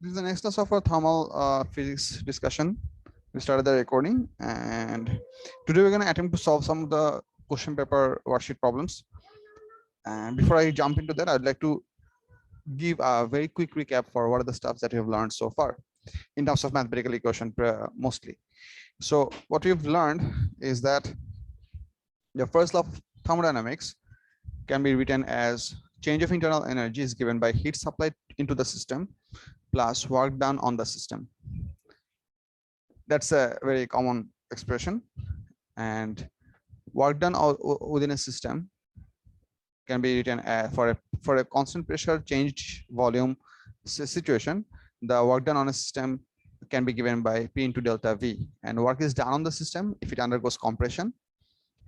This is the next class of our thermal physics discussion. We started the recording, and today we're going to attempt to solve some of the question paper worksheet problems. And before I jump into that, I'd like to give a very quick recap for what are the stuff that we have learned so far in terms of mathematical equation mostly. So what we've learned is that the first law of thermodynamics can be written as change of internal energy is given by heat supplied into the system plus work done on the system. That's a very common expression, and work done within a system can be written for a constant pressure change volume situation. The work done on a system can be given by P into delta V, and work is done on the system if it undergoes compression.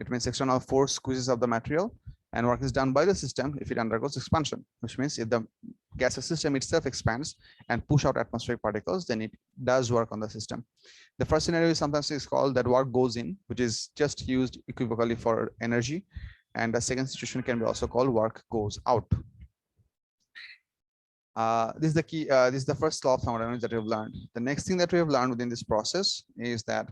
It means external force squeezes of the material, and work is done by the system if it undergoes expansion, which means if the gaseous system itself expands and push out atmospheric particles, then it does work on the system. The first scenario is sometimes is called that work goes in, which is just used equivocally for energy, and the second situation can be also called work goes out. This is the key. This is the first law of thermodynamics that we've learned. The next thing that we have learned within this process is that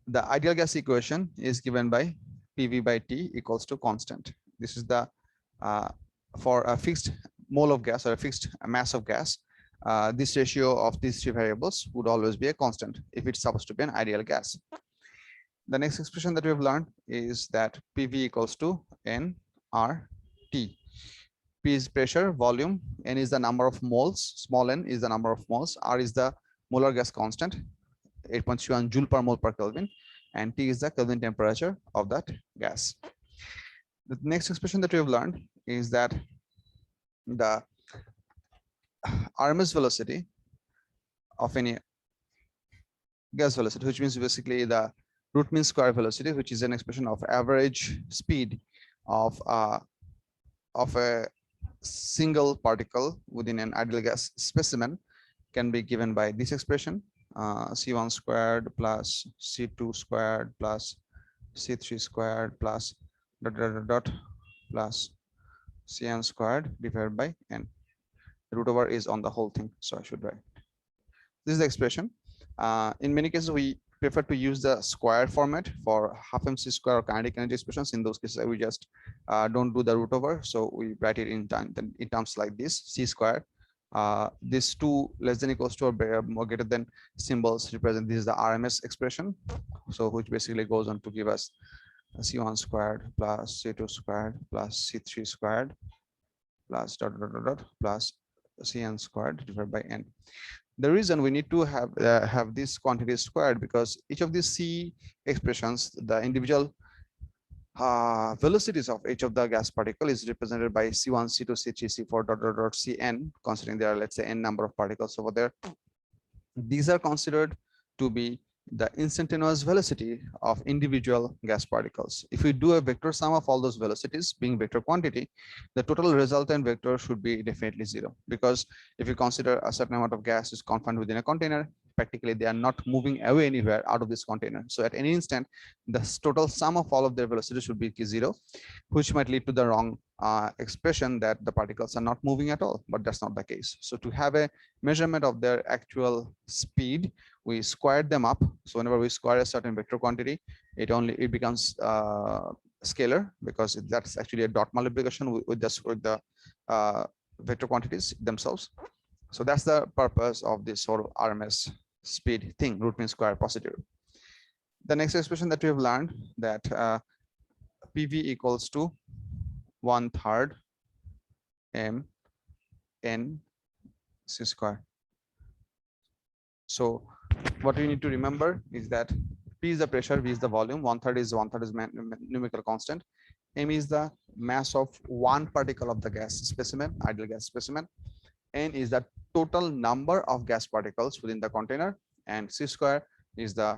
the ideal gas equation is given by PV by T equals to constant. This is the for a fixed mole of gas or a fixed mass of gas. This ratio of these three variables would always be a constant if it's supposed to be an ideal gas. The next expression that we've learned is that PV equals to nRT. P is pressure, volume, N is the number of moles, small n is the number of moles, R is the molar gas constant, 8.31 joule per mole per Kelvin, and T is the Kelvin temperature of that gas. The next expression that we have learned is that the RMS velocity of any gas velocity, which means basically the root mean square velocity, which is an expression of average speed of a single particle within an ideal gas specimen, can be given by this expression, C1 squared plus C2 squared plus C3 squared plus dot plus Cn squared divided by n. The root over is on the whole thing, so I should write. This is the expression. In many cases, we prefer to use the square format for half mc square or kinetic energy expressions. In those cases, we just don't do the root over, so we write it in terms like this: c squared. These two less than equals to or more greater than symbols represent this is the RMS expression, so which basically goes on to give us c1 squared plus c2 squared plus c3 squared plus dot plus cn squared divided by n. The reason we need to have this quantity squared because each of these C expressions, the individual velocities of each of the gas particle is represented by C1, C2, C3, C4 dot Cn, considering there are, let's say, n number of particles over there. These are considered to be the instantaneous velocity of individual gas particles. If we do a vector sum of all those velocities being vector quantity, the total resultant vector should be definitely 0, because if you consider a certain amount of gas is confined within a container, practically they are not moving away anywhere out of this container. So at any instant, the total sum of all of their velocities should be 0, which might lead to the wrong expression that the particles are not moving at all, but that's not the case. So to have a measurement of their actual speed, we squared them up. So whenever we square a certain vector quantity, it becomes scalar, because that's actually a dot multiplication with the vector quantities themselves. So that's the purpose of this sort of RMS speed thing, root mean square procedure. The next expression that we have learned that PV equals to 1/3 m n c square. So what we need to remember is that P is the pressure, V is the volume, 1/3 is numerical constant, m is the mass of one particle of the gas specimen, ideal gas specimen, n is the total number of gas particles within the container, and c square is the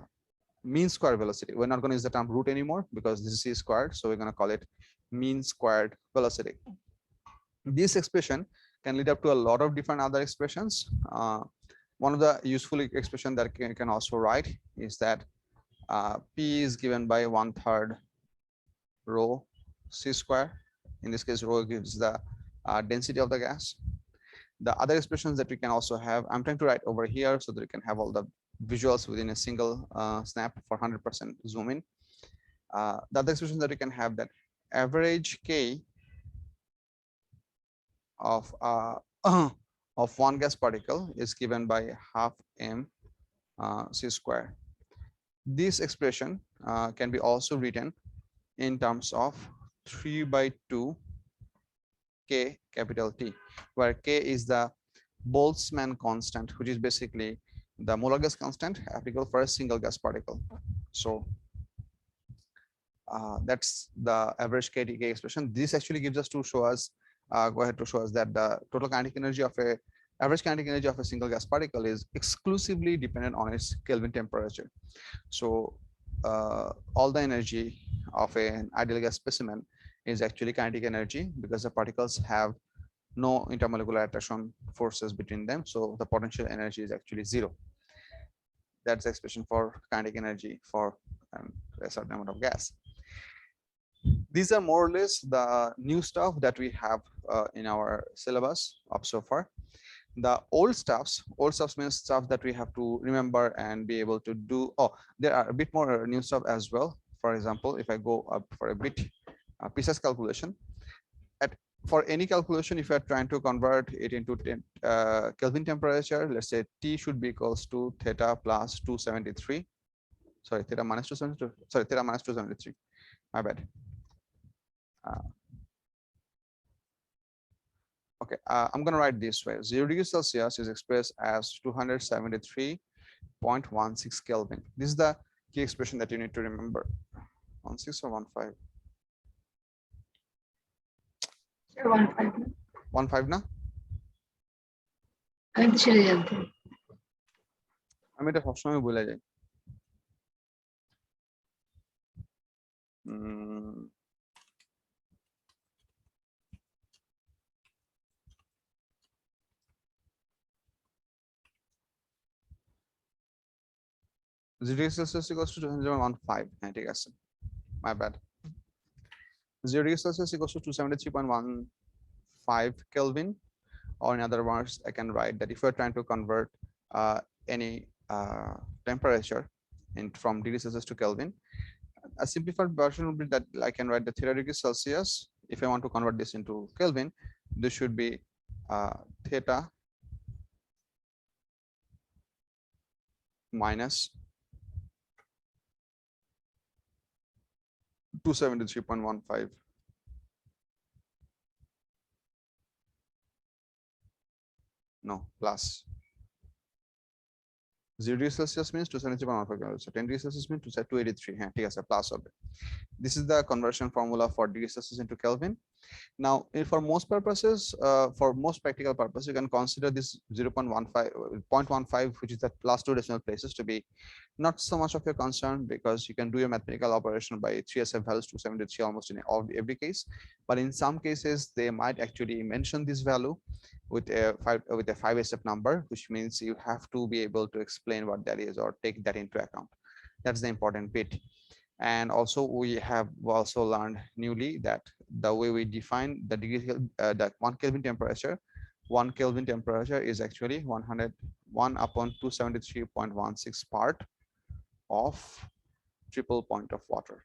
mean square velocity. We're not going to use the term root anymore because this is c squared, so we're going to call it mean squared velocity. This expression can lead up to a lot of different other expressions. One of the useful expression that can also write is that P is given by 1/3 rho c square. In this case, rho gives the density of the gas. The other expressions that we can also have, I'm trying to write over here so that you can have all the visuals within a single snap for 100% zoom in. The other expression that we can have, that average K of of one gas particle is given by half m c square. This expression can be also written in terms of 3 by 2 K capital T, where K is the Boltzmann constant, which is basically the molar gas constant applicable for a single gas particle. So that's the average KTK expression. This actually gives us to show us, go ahead to show us that the total kinetic energy of a average kinetic energy of a single gas particle is exclusively dependent on its Kelvin temperature. So all the energy of an ideal gas specimen is actually kinetic energy, because the particles have no intermolecular attraction forces between them. So the potential energy is actually zero. That's the expression for kinetic energy for a certain amount of gas. These are more or less the new stuff that we have in our syllabus up so far. The old stuffs means stuff that we have to remember and be able to do. Oh, there are a bit more new stuff as well. For example, if I go up for a bit precise calculation, for any calculation, if you are trying to convert it into Kelvin temperature, let's say T should be equals to theta plus 273. Sorry, theta minus 272. Sorry, theta minus 273. My bad. Okay, I'm going to write this way. 0 degrees Celsius is expressed as 273.16 Kelvin. This is the key expression that you need to remember. 16 or 15? 15. 15 না? আমি তো সেটাই জানতাম। আমি এটা সবসময় ভুলে যাই। Zero Celsius equals to 215. হ্যাঁ ঠিক আছে, my bad. 0 degrees Celsius equals to 273.15 Kelvin, or in other words, I can write that if we're trying to convert any temperature from degrees Celsius to Kelvin, a simplified version would be that I can write the theta degrees Celsius. If I want to convert this into Kelvin, this should be theta minus 273.15. No, plus 0 degrees Celsius means 273.15. So 10 degrees Celsius means 283. Yeah, ঠিক আছে, plus হবে. This is the conversion formula for degrees Celsius into Kelvin. Now, for most purposes, for most practical purposes, you can consider this 0.15, which is the last two decimal places, to be not so much of your concern, because you can do your mathematical operation by 3SF values 273 almost in every case. But in some cases, they might actually mention this value with a 5SF number, which means you have to be able to explain what that is or take that into account. That's the important bit. And also we have also learned newly that the way we define the degree, that 1 Kelvin temperature, 1 Kelvin temperature is actually 101 upon 273.16 part of triple point of water.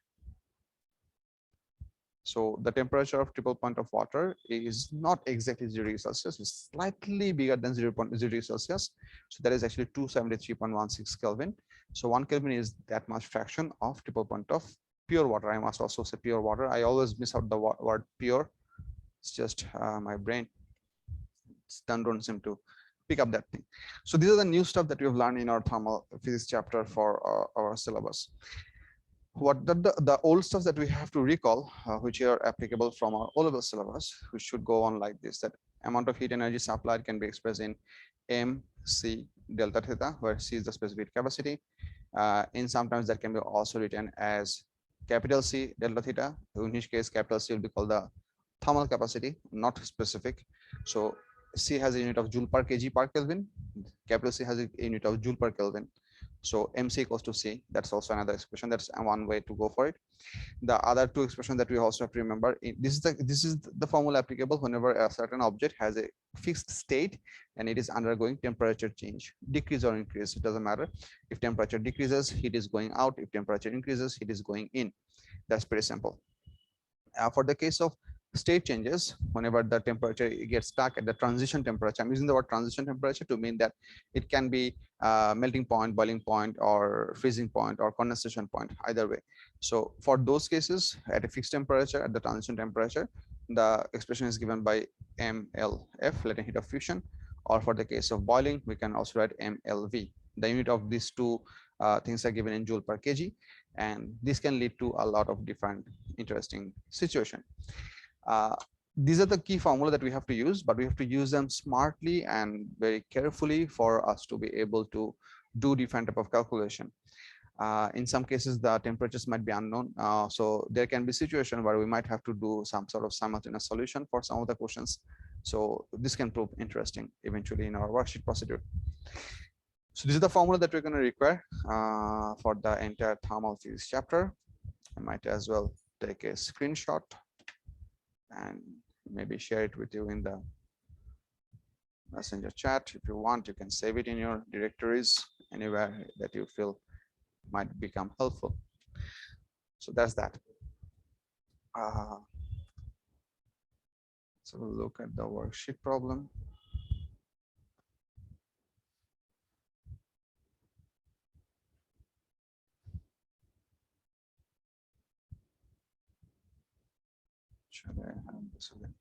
So the temperature of triple point of water is not exactly 0 degrees Celsius, it's slightly bigger than 0.0 degrees Celsius. So that is actually 273.16 Kelvin. So 1 Kelvin is that much fraction of triple point of pure water. I must also say pure water. I always miss out the word pure. It's just my brain don't seem to pick up that thing. So these are the new stuff that we have learned in our thermal physics chapter for our syllabus. What the old stuff that we have to recall, which are applicable from our O-level syllabus, which should go on like this: that amount of heat energy supplied can be expressed in mc delta theta, where c is the specific capacity. In sometimes that can be also written as capital C delta theta, in which case capital C will be called the thermal capacity, not specific. So C has a unit of joule per kg per Kelvin, capital C has a unit of joule per Kelvin. So MC equals to C. That's also another expression. That's one way to go for it. The other two expressions that we also have to remember, this is the formula applicable whenever a certain object has a fixed state and it is undergoing temperature change, decrease or increase. It doesn't matter. If temperature decreases, heat is going out. If temperature increases, heat is going in. That's pretty simple. For the case of state changes, whenever the temperature gets stuck at the transition temperature, I'm using the word transition temperature to mean that it can be melting point, boiling point, or freezing point, or condensation point, either way. So for those cases, at a fixed temperature, at the transition temperature, the expression is given by MLF, latent heat of fusion, or for the case of boiling, we can also write MLV. The unit of these two things are given in joule per kg, and this can lead to a lot of different interesting situation. These are the key formula that we have to use, but we have to use them smartly and very carefully for us to be able to do different type of calculation. In some cases, the temperatures might be unknown. So there can be situation where we might have to do some sort of simultaneous solution for some of the questions. So this can prove interesting eventually in our worksheet procedure. So this is the formula that we're going to require for the entire thermal physics chapter. I might as well take a screenshot and maybe share it with you in the messenger chat. If you want, you can save it in your directories anywhere that you feel might become helpful. So that's that. So we'll look at the worksheet problem. Should I have this again?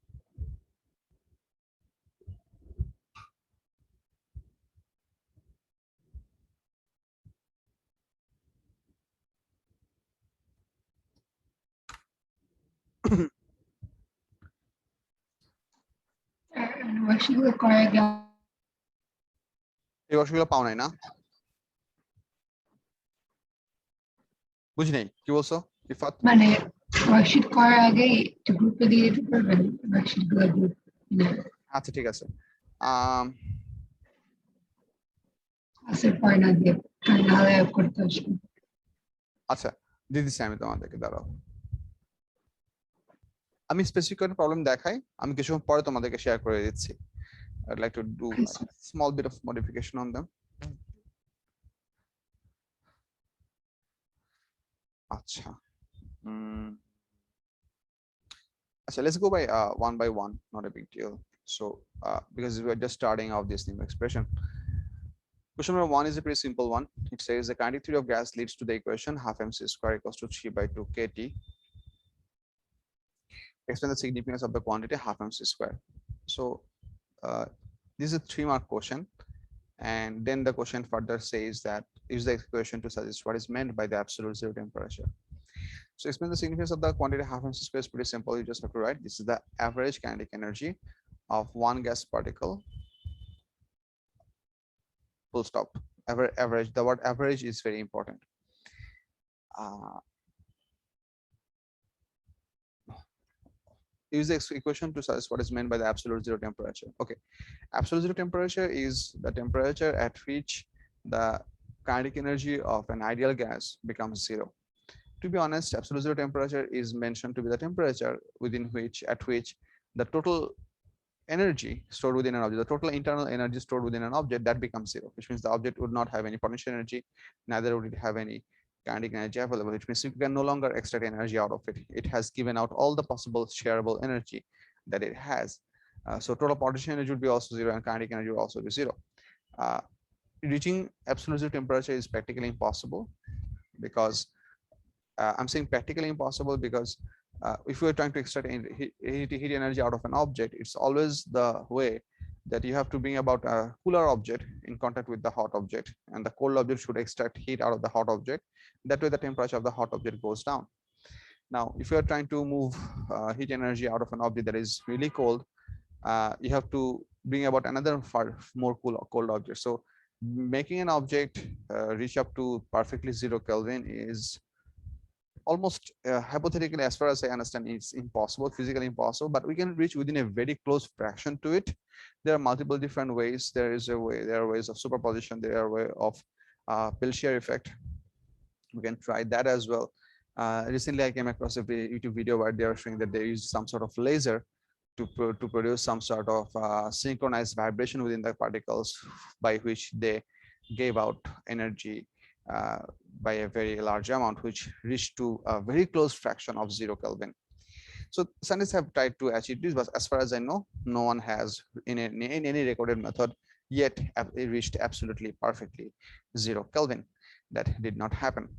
worksheet করে গেল এই worksheet পাও নাই না? বুঝি নাই কি বলছো ইফাত? মানে worksheet করার আগে একটু গ্রুপে দিয়ে দিতে পারবেন worksheet গুলো গ্রুপ আচ্ছা ঠিক আছে। ক্লাসের পরে না দিয়ে নাহলে করতে আসবে। আচ্ছা দিয়ে দিচ্ছি আমি তোমাদেরকে, দাঁড়াও। আমি স্পেসিফিক একটা প্রবলেম দেখাই, আমি কিছুক্ষণ পরে তোমাদেরকে শেয়ার করে দিচ্ছি। I'd like to do a small bit of modification on them. আচ্ছা আচ্ছা, let's go by one, not a big deal. So because we're just starting off this new expression. Question number 1 is a pretty simple one. It says the kinetic theory of gas leads to the equation half mc square equals to 3/2 kT. Explain the significance of the quantity half mc square. So this is a 3-mark question, and then the question further says that use the equation to suggest what is meant by the absolute zero temperature. So explain the significance of the quantity half mc square is pretty simple. You just have to write this is the average kinetic energy of one gas particle. Full stop. Average. The word average is very important. Use the equation to suggest what is meant by the absolute zero temperature. Okay, absolute zero temperature is the temperature at which the kinetic energy of an ideal gas becomes zero. To be honest, absolute zero temperature is mentioned to be the temperature at which the total energy stored within an object, the total internal energy stored within an object, that becomes zero, which means the object would not have any potential energy, neither would it have any kinetic energy available, which means you can no longer extract energy out of it. It has given out all the possible shareable energy that it has. So total potential energy would be also zero, and kinetic energy would also be zero. Reaching absolute zero temperature is practically impossible because I'm saying practically impossible because if we're trying to extract heat energy out of an object, it's always the way that you have to bring about a cooler object in contact with the hot object, and the cold object should extract heat out of the hot object. That way the temperature of the hot object goes down. Now if you are trying to move heat energy out of an object that is really cold, you have to bring about another far more cold object. So making an object reach up to perfectly 0 Kelvin is almost hypothetically, as far as I understand, it's impossible, physically impossible, but we can reach within a very close fraction to it. There are multiple different ways. There are ways of superposition. There are ways of Peltier effect. We can try that as well. Recently, I came across a YouTube video where they are showing that they use some sort of laser to produce some sort of synchronized vibration within the particles, by which they gave out energy uh, by a very large amount, which reached to a very close fraction of 0 Kelvin. So scientists have tried to achieve this, but as far as I know, no one has in any recorded method yet reached absolutely perfectly 0 Kelvin. That did not happen.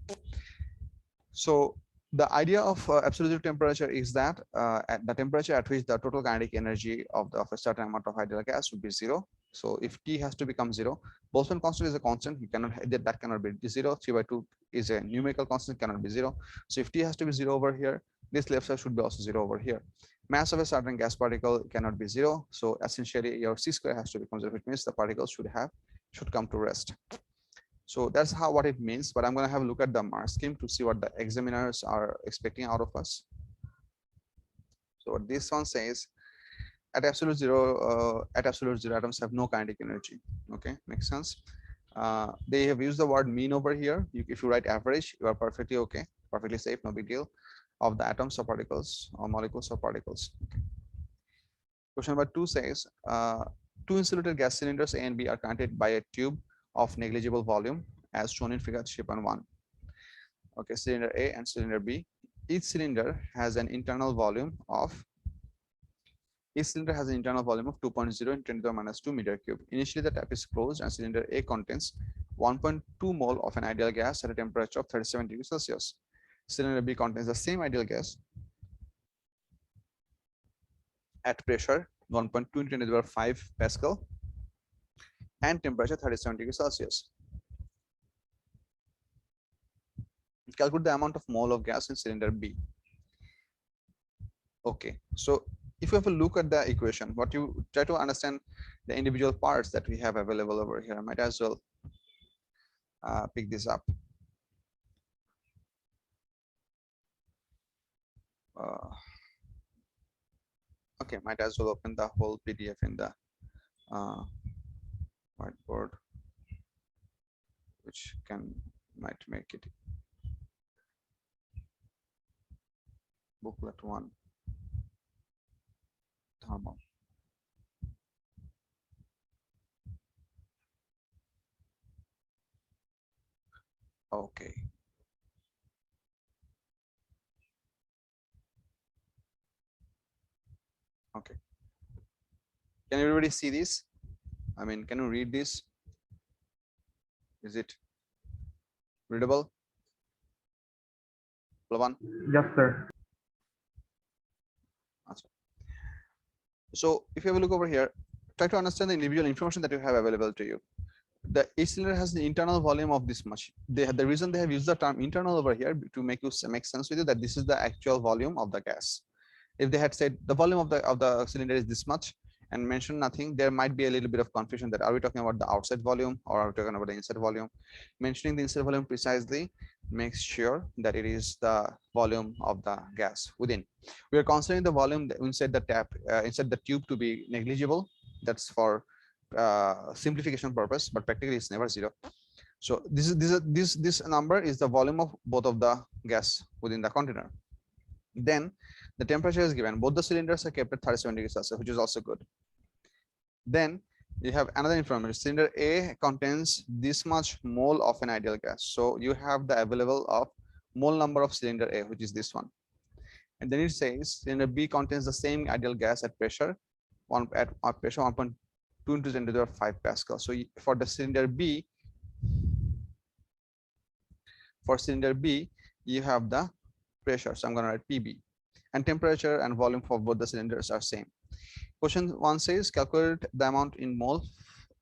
So the idea of absolute temperature is that at the temperature at which the total kinetic energy of a certain amount of ideal gas would be zero. So if T has to become zero, Boltzmann constant is a constant. You cannot that cannot be zero. 3/2 is a numerical constant, cannot be zero. So if T has to be zero over here, this left side should be also zero over here. Mass of a certain gas particle cannot be zero. So essentially your C square has to become zero, which means the particles should come to rest. So that's how what it means, but I'm going to have a look at the mark scheme to see what the examiners are expecting out of us. So what this one says, at absolute zero, atoms have no kinetic energy. Okay, makes sense. They have used the word mean over here. If you write average, you are perfectly okay, perfectly safe, no big deal, of the atoms or particles or molecules or particles. Okay. Question number 2 says, two insulated gas cylinders A and B are connected by a tube of negligible volume as shown in figure 3.1. Okay, cylinder A and cylinder B. Each cylinder has an internal volume of 2.0 in 10 to the minus 2 meter cube. Initially, the tap is closed and cylinder A contains 1.2 mole of an ideal gas at a temperature of 37 degrees Celsius. Cylinder B contains the same ideal gas at pressure 1.2 into 10 to the power 5 Pascal and temperature 37 degrees Celsius. Calculate the amount of mole of gas in cylinder B. Okay, so if you have a look at the equation, what you try to understand the individual parts that we have available over here, I might as well pick this up. Okay, might as well open the whole PDF in the whiteboard, which might make it booklet 1 thermal. Okay. Okay. Can everybody see this? I mean, can you read this? Is it readable? Lavan? Yes, sir. So if you have a look over here, try to understand the individual information that you have available to you. The each cylinder has the internal volume of this much. The reason they have used the term internal over here to make sense with you that this is the actual volume of the gas. If they had said the volume of the cylinder is this much and mentioned nothing, there might be a little bit of confusion that are we talking about the outside volume or are we talking about the inside volume. Mentioning the inside volume precisely makes sure that it is the volume of the gas within. We are considering the volume inside the tap inside the tube to be negligible. That's for simplification purpose, but practically it's never zero. So this number is the volume of both of the gas within the container. Then the temperature is given. Both the cylinders are kept at 37 degrees Celsius, which is also good. Then you have another information. Cylinder A contains this much mole of an ideal gas. So you have the available of mole number of cylinder A, which is this one. And then it says cylinder B contains the same ideal gas at pressure at pressure 1.2 into 10 to the 5 Pascal. So for the cylinder B, you have the pressure. So I'm going to write PB. And temperature and volume for both the cylinders are same. Question 1 says calculate the amount in mole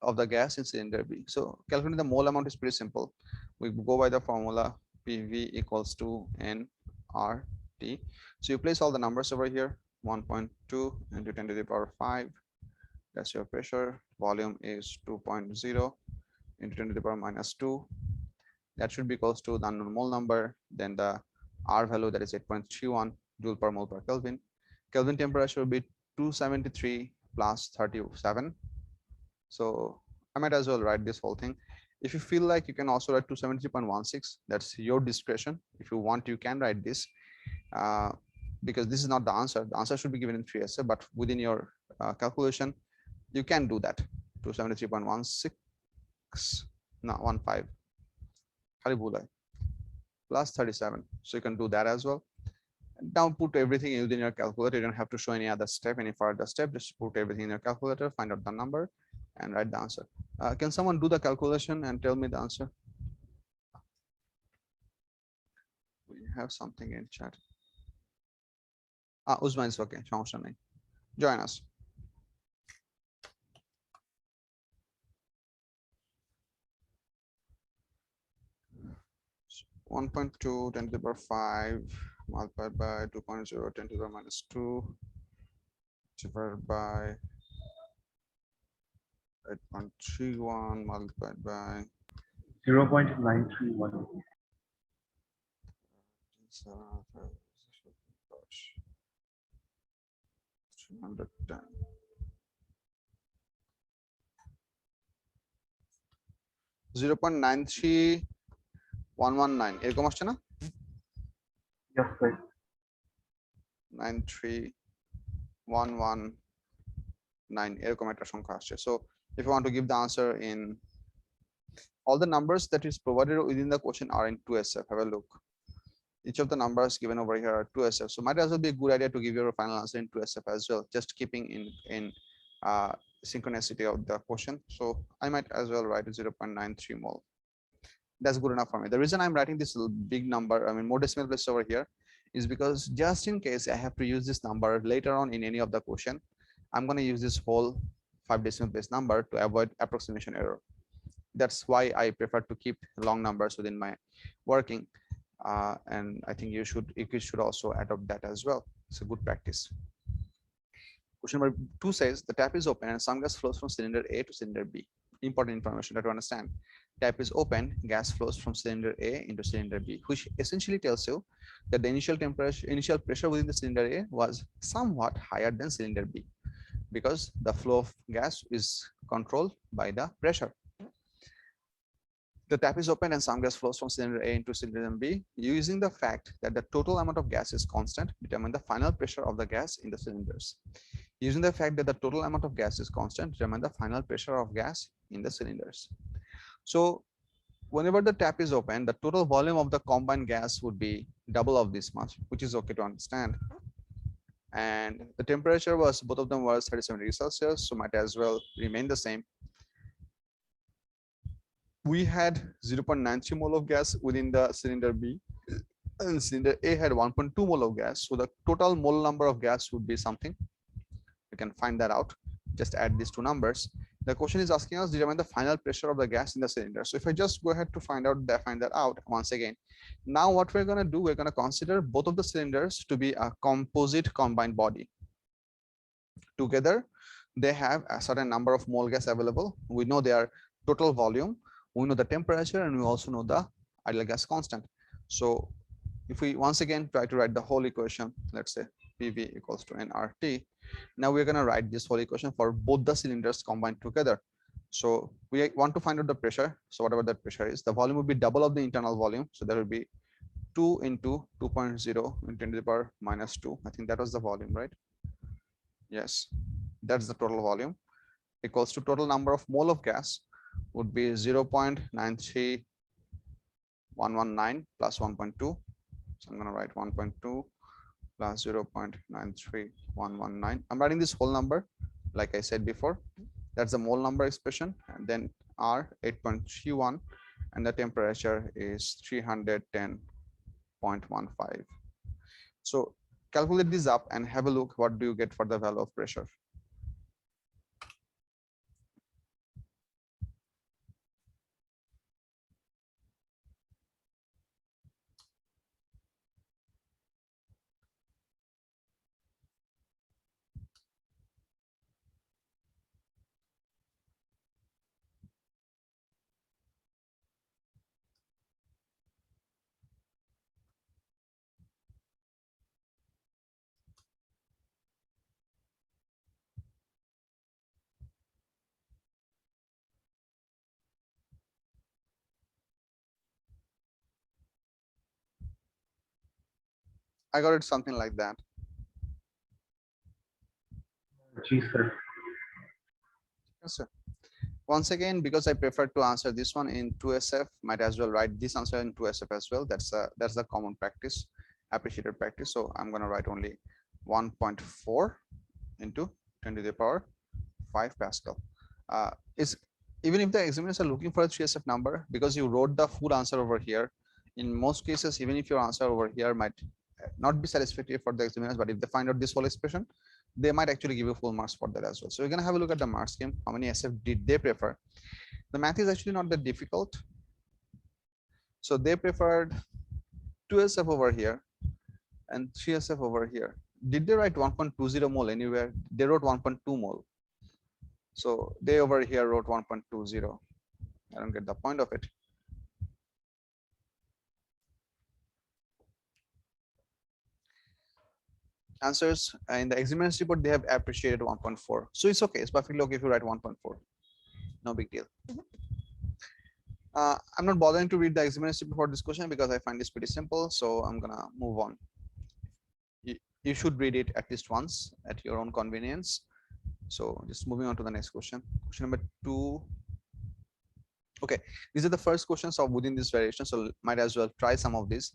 of the gas in cylinder B. So calculating the mole amount is pretty simple. We go by the formula PV equals to nRT. So you place all the numbers over here. 1.2 into 10 to the power 5. That's your pressure. Volume is 2.0 into 10 to the power minus 2. That should be close to the unknown mole number. Then the R value, that is 8.31 joule per mole per Kelvin. Kelvin temperature will be 273 plus 37. So I might as well write this whole thing. If you feel like you can also write 273.16, that's your discretion. If you want, you can write this, because this is not the answer. The answer should be given in 3SF, but within your calculation, you can do that. 273.16, no, 15, plus 37. So you can do that as well. Now put everything within your calculator. You don't have to show any other step, any further step. Just put everything in your calculator, find out the number, and write the answer. Can someone do the calculation and tell me the answer? We have something in chat. Uzman is okay. Join us. 1.2 10 to the power 5 multiplied by 2.0 10 to the power minus 2 divided by 8.31 multiplied by 0.931. 310. 0.93119 এরকম আসছে না? Yes, sir. 93119 এরকম একটা সংখ্যা আসছে. So if you want to give the answer in all the numbers that is provided within the question are in 2SF. Have a look. Each of the numbers given over here are 2SF. So might as well be a good idea to give your final answer in 2SF as well, just keeping in synchronicity of the question. So I might as well write 0.93 mole. That's good enough for me. The reason I'm writing this big number, I mean more decimal places over here, is because just in case I have to use this number later on in any of the question, I'm going to use this whole 5 decimal place number to avoid approximation error. That's why I prefer to keep long numbers within my working. And I think you should also adopt that as well. It's a good practice. Question number 2 says the tap is open and some gas flows from cylinder A to cylinder B. Important information that to understand. Tap is open, gas flows from cylinder A into cylinder B, which essentially tells you that the initial pressure within the cylinder A was somewhat higher than cylinder B, because the flow of gas is controlled by the pressure. The tap is open and some gas flows from cylinder A into cylinder B. Using the fact that the total amount of gas is constant, determine the final pressure of the gas in the cylinders. Using the fact that the total amount of gas is constant, determine the final pressure of gas in the cylinders. So whenever the tap is open, the total volume of the combined gas would be double of this much, which is okay to understand. And the temperature was, both of them was 37 degrees Celsius, so might as well remain the same. We had 0.93 mole of gas within the cylinder B, and cylinder A had 1.2 mole of gas. So the total mole number of gas would be something. You can find that out. Just add these two numbers. The question is asking us determine the final pressure of the gas in the cylinder. So if I just go ahead to find that out once again. Now what we're going to do, we're going to consider both of the cylinders to be a composite combined body. Together, they have a certain number of mole gas available. We know their total volume, we know the temperature, and we also know the ideal gas constant. So if we once again try to write the whole equation, let's say PV equals to nRT. Now we're going to write this whole equation for both the cylinders combined together. So we want to find out the pressure. So whatever that pressure is, the volume will be double of the internal volume. So there will be 2 into 2.0 into 10 to the power minus 2. I think that was the volume, right? Yes, that's the total volume, equals to total number of mole of gas would be 0.93119 plus 1.2. So I'm going to write 1.2 plus 0.93119. I'm writing this whole number like I said before. That's the mole number expression, and then R 8.31, and the temperature is 310.15. So calculate this up and have a look what do you get for the value of pressure. I got it something like that. G sir. Yes, sir. Once again, because I prefer to answer this one in 2SF, might as well write this answer in 2SF as well. That's the common practice, appreciated practice. So I'm gonna write only 1.4 into 10 to the power 5 Pascal. Is even if the examiners are looking for a 3SF number, because you wrote the full answer over here, in most cases, even if your answer over here might not be satisfactory for the examiners, but if they find out this whole expression, they might actually give you full marks for that as well. So we're gonna have a look at the mark scheme. How many SF did they prefer? The math is actually not that difficult. So they preferred 2SF over here and 3SF over here. Did they write 1.20 mole anywhere? They wrote 1.2 mole. So they over here wrote 1.20. I don't get the point of it. Answers in the examiner's report, they have appreciated 1.4. So it's okay. It's perfectly okay if you write 1.4. No big deal. I'm not bothering to read the examiner's report for this question because I find this pretty simple. So I'm gonna move on. You should read it at least once at your own convenience. So just moving on to the next question. Question number 2. Okay, these are the first questions of within this variation. So might as well try some of these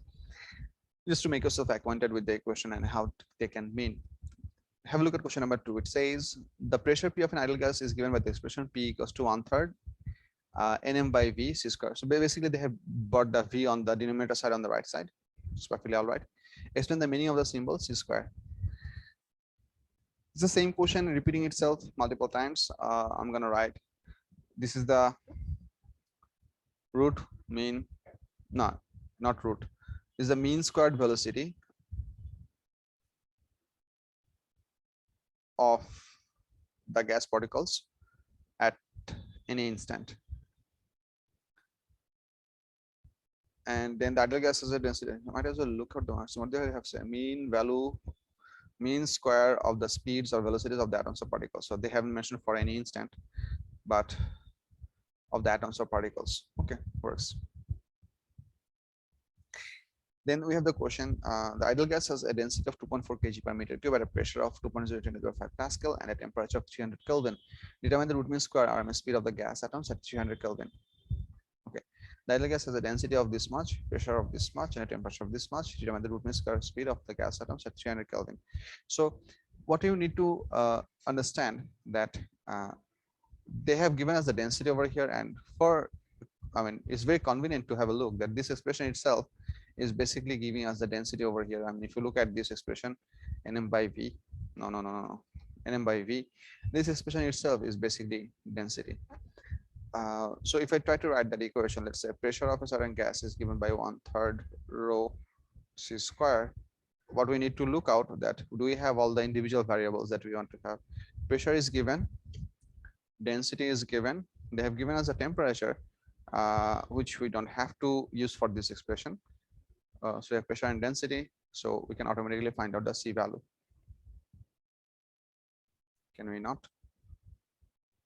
just to make yourself acquainted with the equation and how they can mean. Have a look at question number 2. It says the pressure P of an ideal gas is given by the expression P equals to 1/3 Nm by V C square. So basically they have brought the V on the denominator side on the right side. It's perfectly all right. Explain the meaning of the symbol C square. It's the same question repeating itself multiple times. I'm gonna write, this is the root mean, no, not root. This is the mean squared velocity of the gas particles at any instant. And then the ideal gas is a density. I might as well look at the marks. What they have said, mean value, mean square of the speeds or velocities of the atoms or particles. So they haven't mentioned for any instant, but of the atoms or particles. Okay, works. Then we have the question, the ideal gas has a density of 2.4 kg per meter cube at a pressure of 2.0 10 to the 5 Pascal and a temperature of 300 Kelvin. Determine the root mean square RMS speed of the gas atoms at 300 Kelvin. Okay, the ideal gas has a density of this much, pressure of this much, and a temperature of this much. Determine the root mean square speed of the gas atoms at 300 Kelvin. So what you need to understand that they have given us the density over here, and for, I mean, it's very convenient to have a look that this expression itself is basically giving us the density over here. I mean, if you look at this expression, Nm by V, no, Nm by V, this expression itself is basically density. So if I try to write that equation, let's say pressure of a certain gas is given by 1/3 rho C square. What we need to look out that do we have all the individual variables that we want to have? Pressure is given, density is given. They have given us a temperature, which we don't have to use for this expression. So we have pressure and density, so we can automatically find out the C value. Can we not?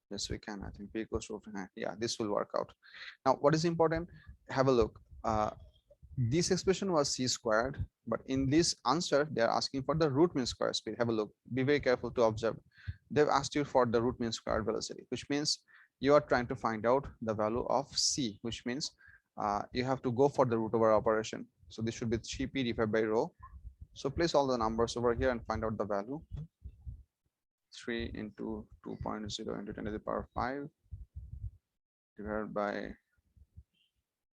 Yes, we can. I think P equals to 9. Yeah, this will work out. Now, what is important? Have a look. This expression was C squared, but in this answer, they are asking for the root mean square speed. Have a look. Be very careful to observe. They've asked you for the root mean squared velocity, which means you are trying to find out the value of C, which means you have to go for the root over operation. So this should be 3p divided by rho. So place all the numbers over here and find out the value. 3 into 2.0 into 10 to the power 5 divided by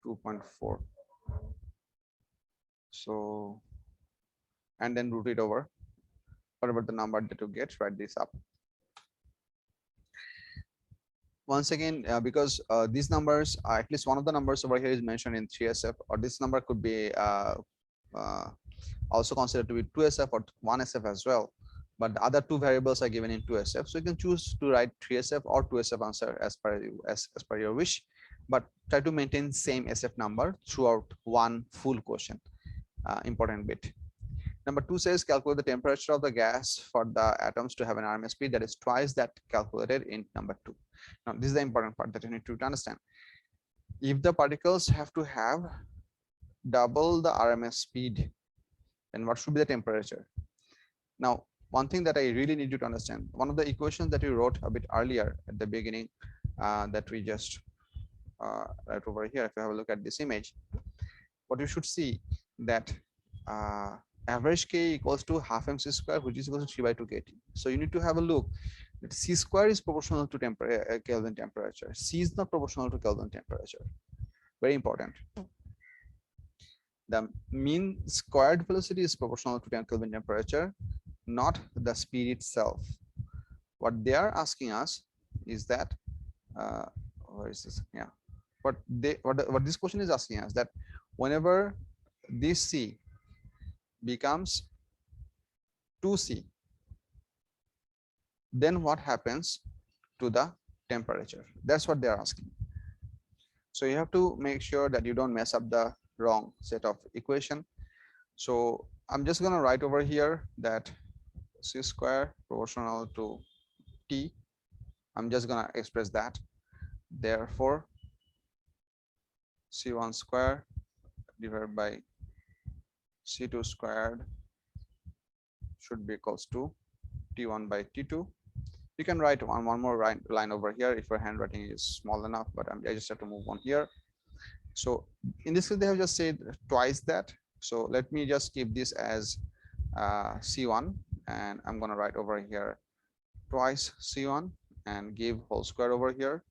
2.4. So, and then root it over whatever the number that you get, write this up. Once again, because these numbers, at least one of the numbers over here is mentioned in 3SF, or this number could be also considered to be 2SF or 1SF as well. But the other two variables are given in 2SF. So you can choose to write 3SF or 2SF answer as per your wish, but try to maintain same SF number throughout one full question. Important bit. Number 2 says calculate the temperature of the gas for the atoms to have an RMS speed that is twice that calculated in number 2. Now, this is the important part that you need to understand. If the particles have to have double the RMS speed then what should be the temperature? Now, one thing that I really need you to understand, one of the equations that we wrote a bit earlier at the beginning, that we just right over here, if you have a look at this image, what you should see that average K equals to half MC square, which is equal to 3/2 KT. So you need to have a look that C square is proportional to Kelvin temperature. C is not proportional to Kelvin temperature. Very important. The mean squared velocity is proportional to Kelvin temperature, not the speed itself. What they are asking us is that, where is this? Yeah, what this question is asking us, that whenever this C becomes 2C, then what happens to the temperature? That's what they're asking. So you have to make sure that you don't mess up the wrong set of equation. So I'm just going to write over here that C square proportional to T. I'm just going to express that. Therefore, C1 square divided by C2 squared should be equals to T1 by T2. You can write one more line over here if your handwriting is small enough, but I just have to move on here. So in this case, they have just said twice that. So let me just keep this as C1, and I'm going to write over here twice C1 and give whole square over here.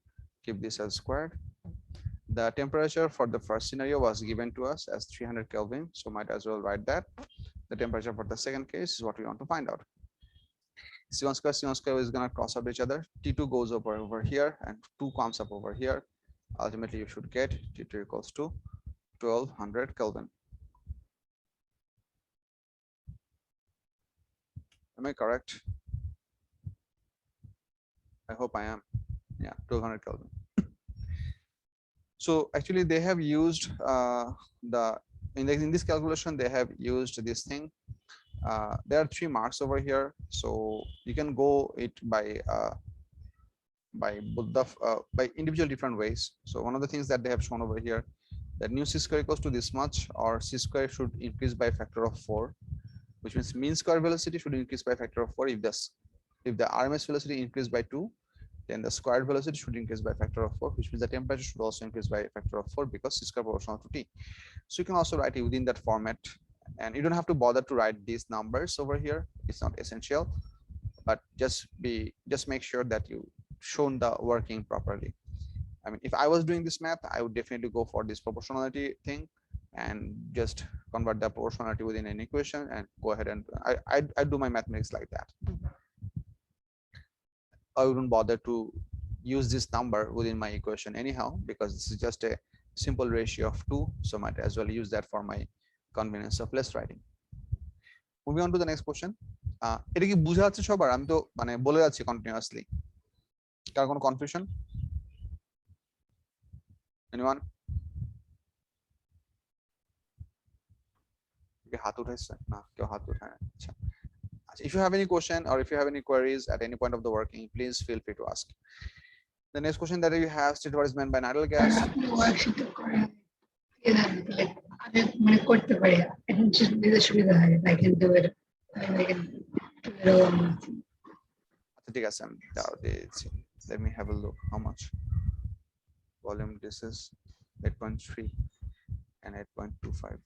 Keep this as squared. The temperature for the first scenario was given to us as 300 Kelvin, so might as well write that. The temperature for the second case is what we want to find out. C1 square is going to cross out each other. T2 goes over here, and 2 comes up over here. Ultimately, you should get T2 equals to 1200 Kelvin. Am I correct? I hope I am. Yeah, 1200 Kelvin. So actually, they have used in this calculation, they have used this thing. There are 3 marks over here, so you can go it by both the by individual different ways. So one of the things that they have shown over here, that new C square equals to this much, or C square should increase by a factor of 4, which means mean square velocity should increase by a factor of 4. If the RMS velocity increased by 2, then the squared velocity should increase by a factor of 4, which means the temperature should also increase by a factor of 4 because C square proportional to T. So you can also write it within that format, and you don't have to bother to write these numbers over here. It's not essential, but just make sure that you shown the working properly. I mean, if I was doing this math, I would definitely go for this proportionality thing and just convert the proportionality within an equation and go ahead, and I do my mathematics like that. I wouldn't bother to use this number within my equation anyhow, because this is just a simple ratio of 2, so might as well use that for my convenience of less writing. Moving on to the next question. এটা কি বুঝা যাচ্ছে সবার? আমি তো মানে বলে যাচ্ছি কন্টিনিউয়াসলি। কার কোনো কনফিউশন? Anyone? হাত উঠাইছে না, কেউ হাত উঠায় না। আচ্ছা, if you have any question or if you have any queries at any point of the working, please feel free to ask. The next question that you have, state what is meant by an idle gas. Worksheet করে like আমি মানে করতে পারি, এখন দিতে সুবিধা হয়, I can do it. I can do it alone. আচ্ছা ঠিক আছে, আমি দাও দিয়েছি। Let me have a look how much volume. This is 8.3 and 8.25.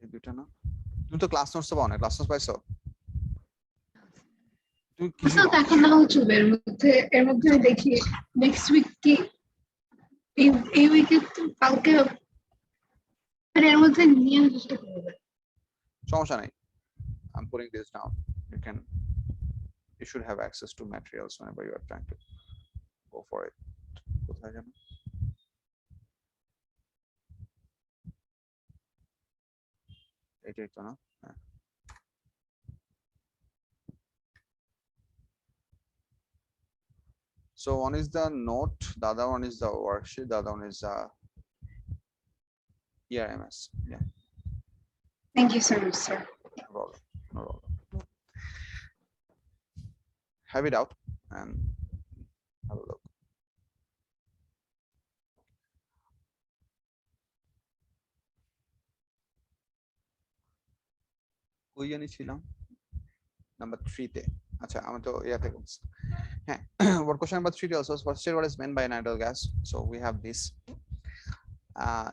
এই দুটো না, তুমি তো ক্লাস নোটস পাও না? ক্লাস নোটস পাইছো? তুমি কিছু এখন নাও চলবে, এর মধ্যে দেখি নেক্সট উইক কি এই উইকে তো কালকে মানে এর মধ্যে নিয়ে চেষ্টা করব। সমস্যা নাই, I'm putting this down. You should have access to materials whenever you are trying to go for it. কোথায় জানো? এটাই তো না? হ্যাঁ। So one is the note, the other one is the worksheet, the other one is ERMS. Yeah. Thank you so much, sir. No problem. No problem. Have it out and have a look. ওই জানি ছিলাম number 3 তে আচ্ছা আমি তো ইয়াতে করছি হ্যাঁ what question number 3 tells us what state what is meant by an ideal gas so we have this uh,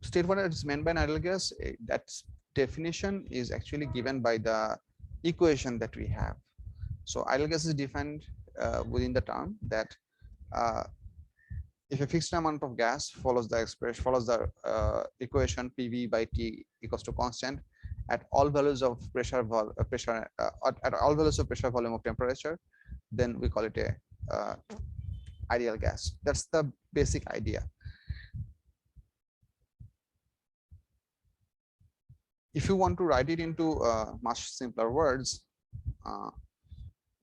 state what is meant by an ideal gas that definition is actually given by the equation that we have so ideal gas is defined within the term that uh, if a fixed amount of gas follows the expression follows the equation PV by T equals to constant at all values of at all values of pressure, volume, of temperature, then we call it a ideal gas. That's the basic idea. If you want to write it into much simpler words,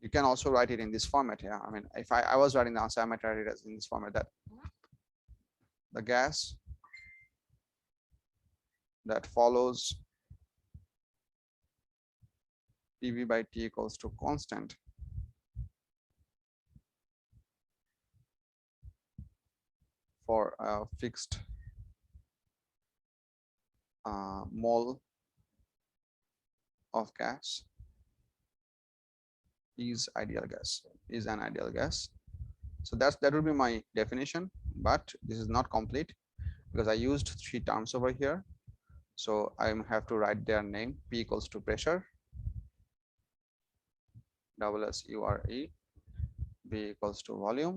you can also write it in this format. Yeah, I mean, if I was writing the answer, I might write it as in this format that the gas that follows PV by T equals to constant for a fixed mole of gas is ideal gas, is an ideal gas. So that will be my definition, but this is not complete because I used 3 terms over here. So I have to write their name. P equals to pressure, double S U R E, B equals to volume,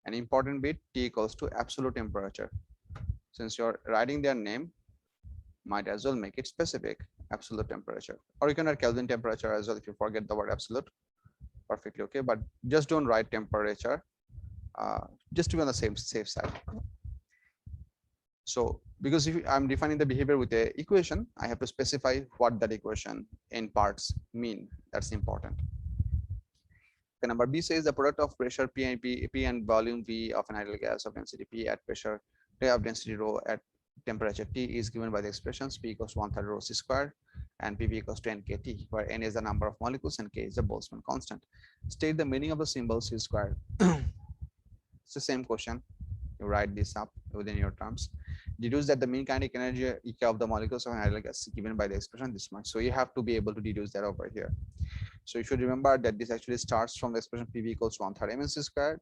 an important bit, T equals to absolute temperature. Since you're writing their name, might as well make it specific, absolute temperature, or you can write Kelvin temperature as well if you forget the word absolute. Perfectly okay, but just don't write temperature, just to be on the safe side. So because if I'm defining the behavior with a equation, I have to specify what that equation in parts mean. That's important. Okay, number B says the product of pressure P and volume V of an ideal gas of density P at pressure T of density rho at temperature T is given by the expressions P equals 1/3 rho C squared and PV equals to NKT, where N is the number of molecules and K is the Boltzmann constant. State the meaning of the symbol C squared. It's the same question. You write this up within your terms. Deduce that the mean kinetic energy EK of the molecules of an ideal gas is given by the expression this much. So you have to be able to deduce that over here. So you should remember that this actually starts from the expression PV equals 1/3 mc squared,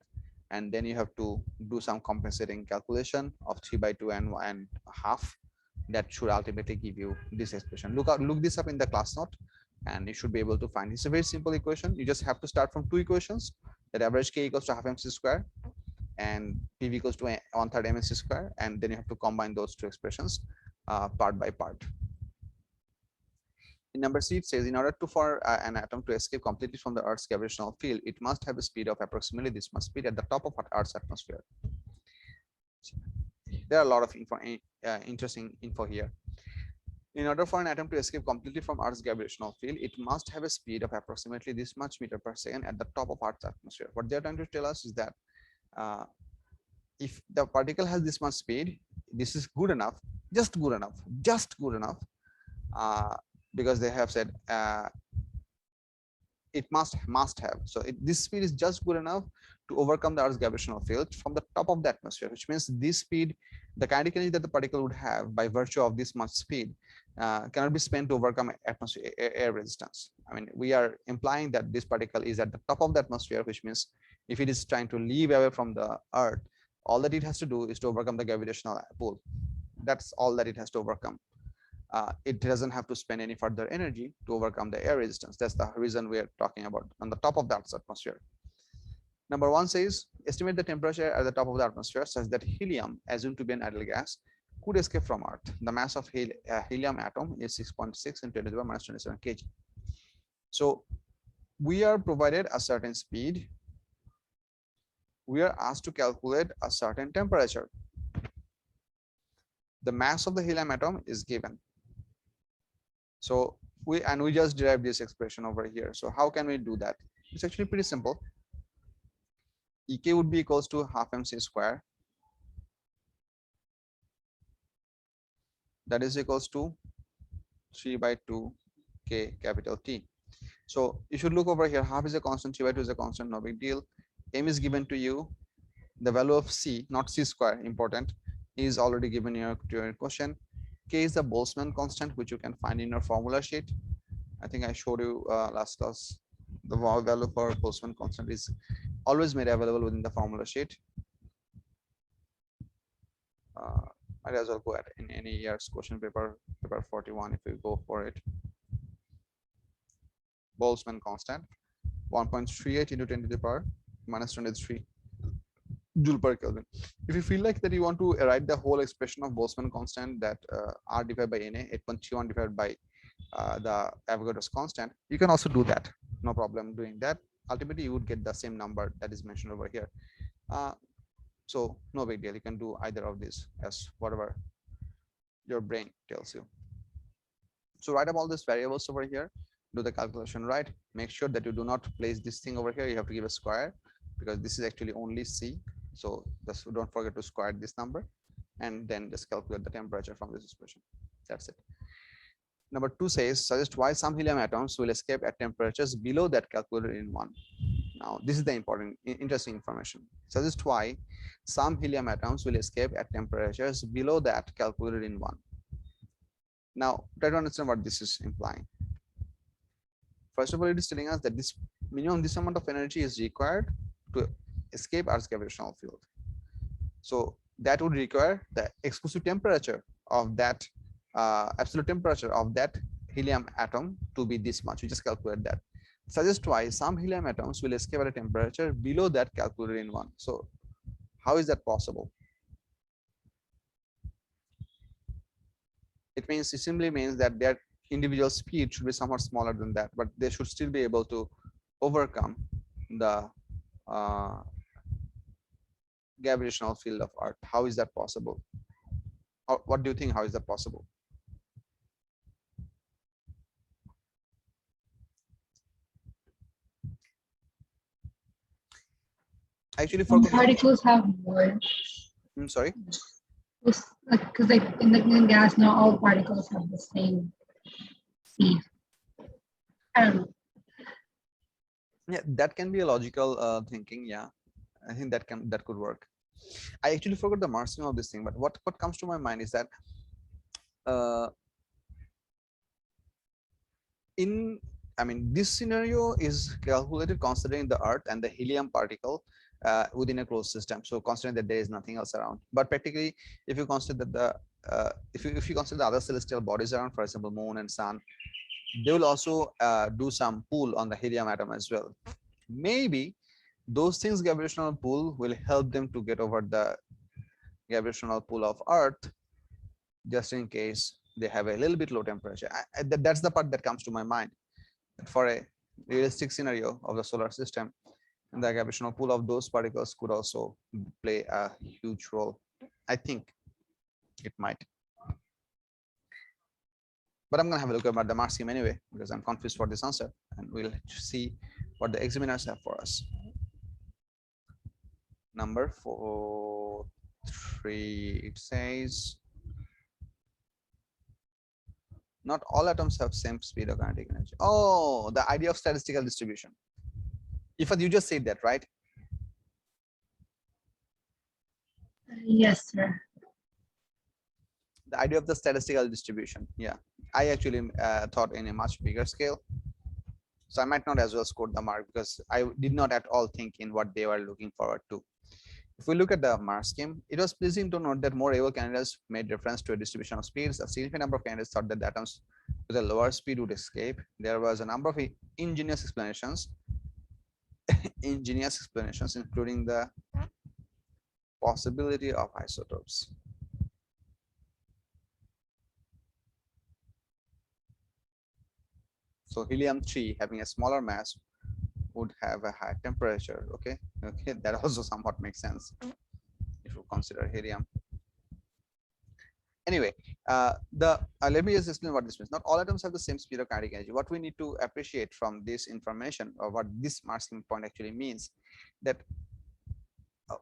and then you have to do some compensating calculation of 3/2 and 1/2. That should ultimately give you this expression. Look this up in the class note, and you should be able to find. It's a very simple equation. You just have to start from 2 equations. That average K equals to 1/2 mc squared and PV equals to 1/3 mc squared, and then you have to combine those 2 expressions part by part. In number C, it says in order for an atom to escape completely from the Earth's gravitational field, it must have a speed of approximately this much speed at the top of Earth's atmosphere. There are a lot of interesting info here. In order for an atom to escape completely from Earth's gravitational field, it must have a speed of approximately this much meter per second at the top of Earth's atmosphere. What they're trying to tell us is that if the particle has this much speed, this is good enough, just good enough, because they have said it must have. So this speed is just good enough to overcome the Earth's gravitational field from the top of the atmosphere, which means this speed, the kinetic energy that the particle would have by virtue of this much speed, cannot be spent to overcome atmosphere air resistance. I mean, we are implying that this particle is at the top of the atmosphere, which means if it is trying to leave away from the Earth, all that it has to do is to overcome the gravitational pull. That's all that it has to overcome. It doesn't have to spend any further energy to overcome the air resistance. That's the reason we are talking about on the top of the Earth's atmosphere. Number 1 says estimate the temperature at the top of the atmosphere such that helium, assumed to be an ideal gas, could escape from Earth. The mass of helium atom is 6.6 × 10⁻27 kg. So we are provided a certain speed. We are asked to calculate a certain temperature. The mass of the helium atom is given. So we just derived this expression over here. So how can we do that? It's actually pretty simple. EK would be equals to 1/2 mc square. That is equals to 3/2 K capital T. So you should look over here. 1/2 is a constant, 3/2 is a constant, no big deal. M is given to you. The value of C, not C square, important, is already given here to your question. K is the Boltzmann constant, which you can find in your formula sheet. I think I showed you last class. The value for Boltzmann constant is always made available within the formula sheet. Might as well go at in any year's question paper, paper 41, if you go for it. Boltzmann constant, 1.38 into 10 to the power minus 23 joule per Kelvin. If you feel like that you want to write the whole expression of Boltzmann constant, that R divided by Na, 8.31 divided by the Avogadro's constant, you can also do that. No problem doing that. Ultimately, you would get the same number that is mentioned over here. So no big deal. You can do either of these as whatever your brain tells you. So write up all these variables over here, do the calculation right. Make sure that you do not place this thing over here. You have to give a square because this is actually only C. So just don't forget to square this number and then just calculate the temperature from this expression. That's it. Number 2 says, suggest why some helium atoms will escape at temperatures below that calculated in 1. Now, this is the important, interesting information. Suggest why some helium atoms will escape at temperatures below that calculated in 1. Now, try to understand what this is implying. First of all, it is telling us that this amount of energy is required to escape Earth's gravitational field. So that would require the exclusive temperature of that absolute temperature of that helium atom to be this much. We just calculate that. Suggest why some helium atoms will escape at a temperature below that calculated in 1. So how is that possible? It simply means that their individual speed should be somewhat smaller than that, but they should still be able to overcome the gravitational field of Earth. How is that possible? Or what do you think? How is that possible? Actually, for particles have more. I'm sorry. Because like in the gas, not all particles have the same speed. I don't know. Yeah, that can be a logical thinking. Yeah, I think that could work. I actually forgot the marking of this thing, but what comes to my mind is that this scenario is calculated considering the Earth and the helium particle within a closed system. So considering that there is nothing else around. But practically, if you consider the if you consider the other celestial bodies around, for example, Moon and Sun, they will also do some pull on the helium atom as well. Maybe those things gravitational pull will help them to get over the gravitational pull of Earth, just in case they have a little bit low temperature. That's the part that comes to my mind. For a realistic scenario of the solar system, the gravitational pull of those particles could also play a huge role. I think it might. But I'm going to have a look at the mark scheme anyway, because I'm confused for this answer, and we'll see what the examiners have for us. Number 4.3, it says, not all atoms have same speed of kinetic energy. Oh, the idea of statistical distribution. If you just said that, right? Yes, sir. The idea of the statistical distribution. Yeah, I actually thought in a much bigger scale. So I might not as well score the mark because I did not at all think in what they were looking forward to. If we look at the mark scheme, it was pleasing to note that more able candidates made reference to a distribution of speeds. A significant number of candidates thought that the atoms with a lower speed would escape. There was a number of ingenious explanations, including the possibility of isotopes. So helium-3 having a smaller mass would have a higher temperature. Okay, that also somewhat makes sense if you consider helium. Anyway, let me just explain what this means. Not all atoms have the same speed of kinetic energy. What we need to appreciate from this information, or what this mark scheme point actually means, that no,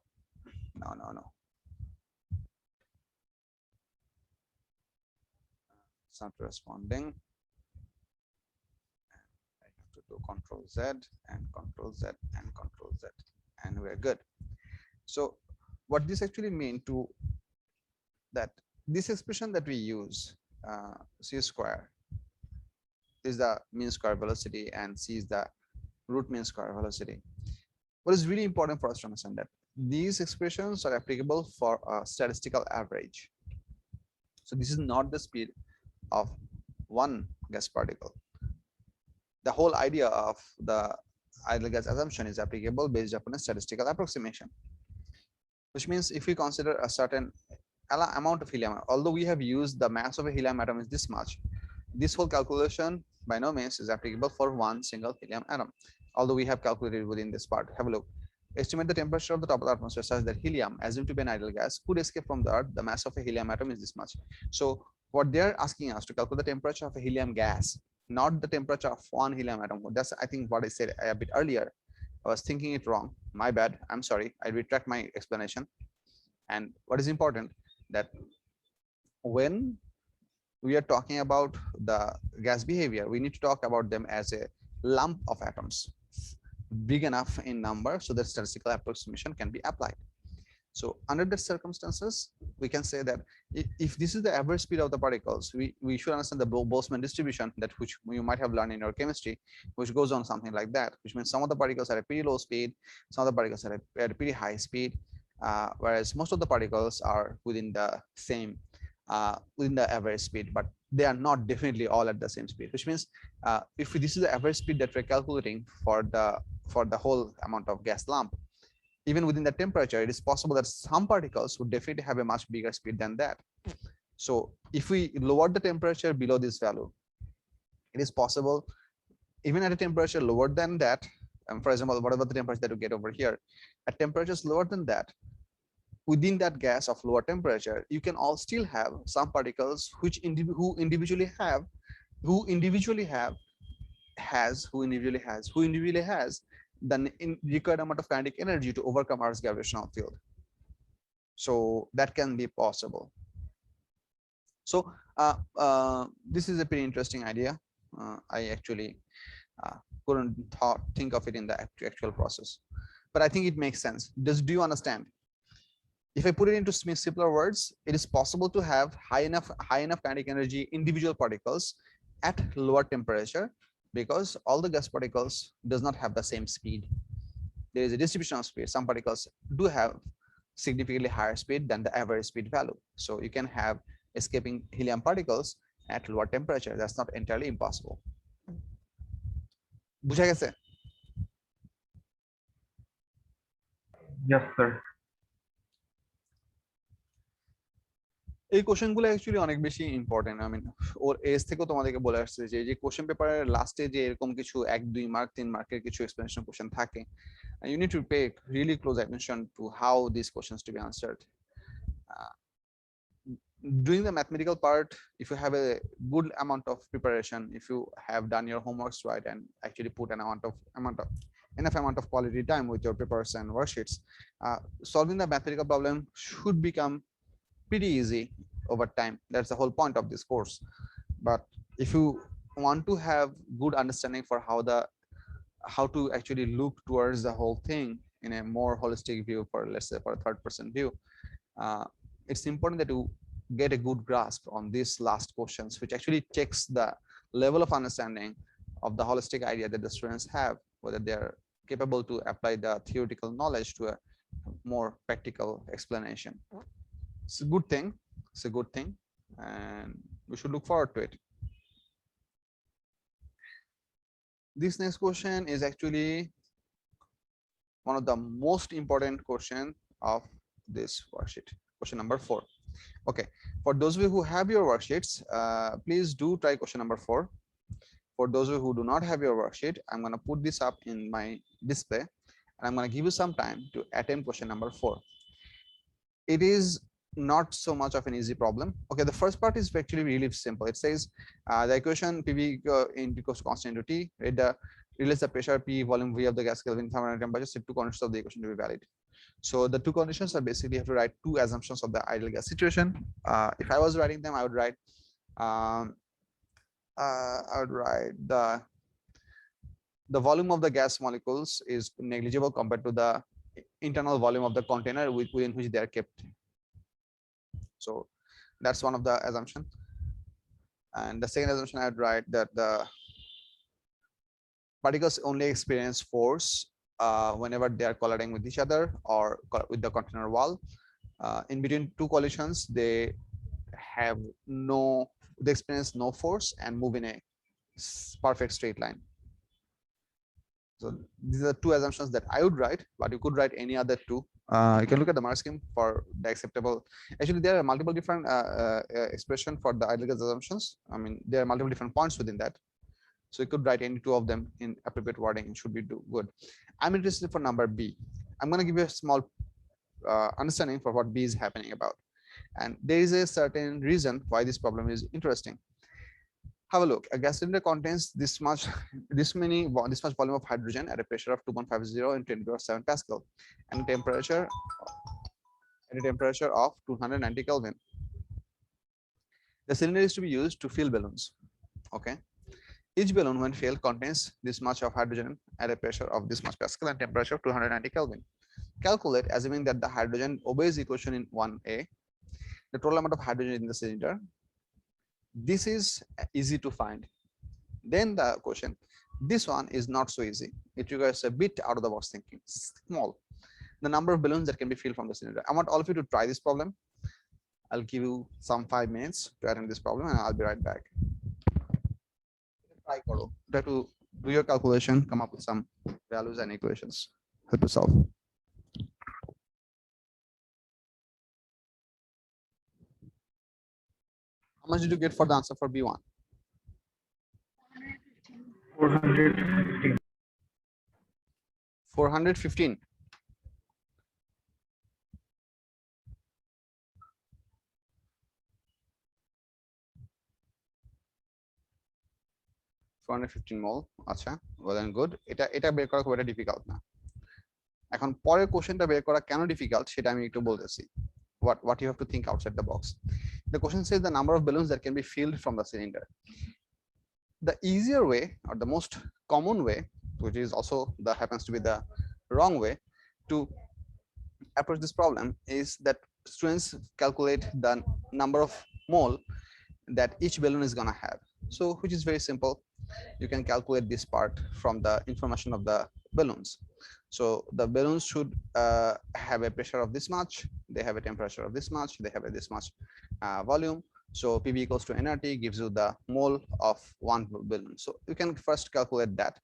it's not responding. I have to do Control Z and Control Z and Control Z, and we're good. So what this actually means to that this expression that we use c square is the mean square velocity and c is the root mean square velocity. What is really important for us to understand that these expressions are applicable for a statistical average. So this is not the speed of one gas particle. The whole idea of the ideal gas assumption is applicable based upon a statistical approximation, which means if we consider a certain amount of helium, although we have used the mass of a helium atom is this much, this whole calculation by no means is applicable for one single helium atom, although we have calculated within this part. Have a look. Estimate the temperature of the top of the atmosphere such that helium, assumed to be an ideal gas, could escape from the earth. The mass of a helium atom is this much. So what they're asking us to calculate the temperature of a helium gas, not the temperature of one helium atom. That's, I think, what I said a bit earlier. I was thinking it wrong. My bad. I'm sorry. I retract my explanation. And what is important that when we are talking about the gas behavior, we need to talk about them as a lump of atoms, big enough in number so that statistical approximation can be applied. So under the circumstances, we can say that if this is the average speed of the particles, we should understand the Boltzmann distribution, that which you might have learned in your chemistry, which goes on something like that, which means some of the particles are at a pretty low speed, some of the particles are at a pretty high speed, whereas most of the particles are within the same within the average speed, but they are not definitely all at the same speed, which means if this is the average speed that we're calculating for the whole amount of gas lump, even within the temperature, it is possible that some particles would definitely have a much bigger speed than that. So if we lower the temperature below this value, it is possible even at a temperature lower than that, for example, whatever the temperature that we get over here, at temperatures lower than that, within that gas of lower temperature, you can all still have some particles which who individually has the required amount of kinetic energy to overcome Earth's gravitational field. So that can be possible. So this is a pretty interesting idea. I actually couldn't think of it in the actual process, but I think it makes sense. Do you understand? If I put it into simpler words, it is possible to have high enough kinetic energy individual particles at lower temperature, because all the gas particles does not have the same speed. There is a distribution of speed. Some particles do have significantly higher speed than the average speed value. So you can have escaping helium particles at lower temperature. That's not entirely impossible. বুঝা গেছে? Yes, sir. এই question গুলো actually অনেক বেশি important. I mean ওর age থেকেও তোমাদেরকে বলে আসছে যে কোশ্চেন পেপারের লাস্টে যে এরকম কিছু 1-2 মার্ক 3 মার্কের কিছু এক্সপ্লেনেশন কোশ্চেন থাকে, you need to pay really close attention to how these questions to be answered. Doing the mathematical part, if you have a good amount of preparation, if you have done your homeworks right and actually put an enough amount of quality time with your papers and worksheets, solving the mathematical problem should become pretty easy over time. That's the whole point of this course. But if you want to have good understanding for how to actually look towards the whole thing in a more holistic view, for let's say for a third person view, it's important that you get a good grasp on these last questions, which actually checks the level of understanding of the holistic idea that the students have, whether they're capable to apply the theoretical knowledge to a more practical explanation. It's a good thing. It's a good thing, and we should look forward to it. This next question is actually one of the most important question of this worksheet, question number 4. Okay, for those of you who have your worksheets, please do try question number 4. For those of you who do not have your worksheet, I'm going to put this up in my display, and I'm going to give you some time to attempt question number 4. It is not so much of an easy problem. Okay, the first part is actually really simple. It says the equation PV equals constant into T, relates the pressure P, volume V of the gas, Kelvin, thermal temperature, set two conditions of the equation to be valid. So the two conditions are basically you have to write two assumptions of the ideal gas situation. If I was writing them, I would write the volume of the gas molecules is negligible compared to the internal volume of the container within which they are kept. So that's one of the assumption. And the second assumption, I'd write that the particles only experience force whenever they are colliding with each other or with the container wall. In between two collisions, they have no, they experience no force and move in a perfect straight line. So these are two assumptions that I would write, but you could write any other two. You can look at the mark scheme for the acceptable. Actually, there are multiple different expression for the ideal case assumptions. I mean, there are multiple different points within that. So you could write any two of them in appropriate wording and should be good. I'm interested for number B. I'm going to give you a small understanding for what B is happening about. And there is a certain reason why this problem is interesting. Have a look. A gas cylinder contains this much volume of hydrogen at a pressure of 2.50 in 10⁻⁷ Pascal and a temperature of 290 Kelvin. The cylinder is to be used to fill balloons. Okay. Each balloon, when filled, contains this much of hydrogen at a pressure of this much Pascal and temperature of 290 Kelvin. Calculate, assuming that the hydrogen obeys equation in 1a, the total amount of hydrogen in the cylinder. This is easy to find. Then the question, this one is not so easy. It requires a bit out of the box thinking. Small. The number of balloons that can be filled from the cylinder. I want all of you to try this problem. I'll give you some 5 minutes to attempt this problem and I'll be right back. Try to do your calculation, come up with some values and equations. Help to solve. How much did you get for the answer for B1? 415. 415. mol. আচ্ছা, well and good. এটা বের করা খুব একটা difficult না। এখন পরের কোশ্চেনটা বের করা কেন ডিফিকাল্ট সেটা আমি একটু বলতেছি। What you have to think outside the box. The question says the number of balloons that can be filled from the cylinder. The easier way, or the most common way, which is also that happens to be the wrong way to approach this problem, is that students calculate the number of mole that each balloon is gonna have. So which is very simple. You can calculate this part from the information of the balloons. So the balloons should have a pressure of this much, they have a temperature of this much, they have this much volume. So PV equals to nRT gives you the mole of one balloon. So you can first calculate that.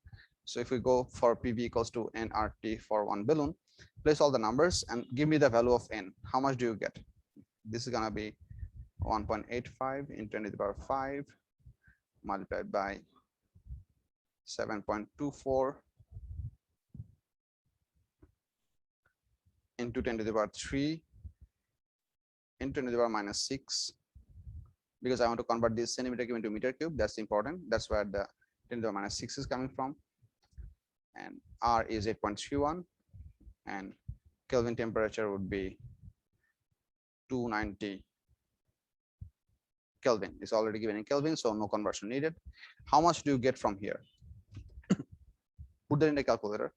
So if we go for PV equals to nRT for one balloon, place all the numbers and give me the value of n. How much do you get? This is gonna be 1.85 in 10 to the power 5 multiplied by 7.24 into 10 to the power 3 into 10 to the power minus 6, because I want to convert this centimeter cube into meter cube. That's important. That's where the 10 to the power minus 6 is coming from. And R is 8.31 and Kelvin temperature would be 290 Kelvin. It's already given in Kelvin, so no conversion needed. How much do you get from here? Put that in the calculator.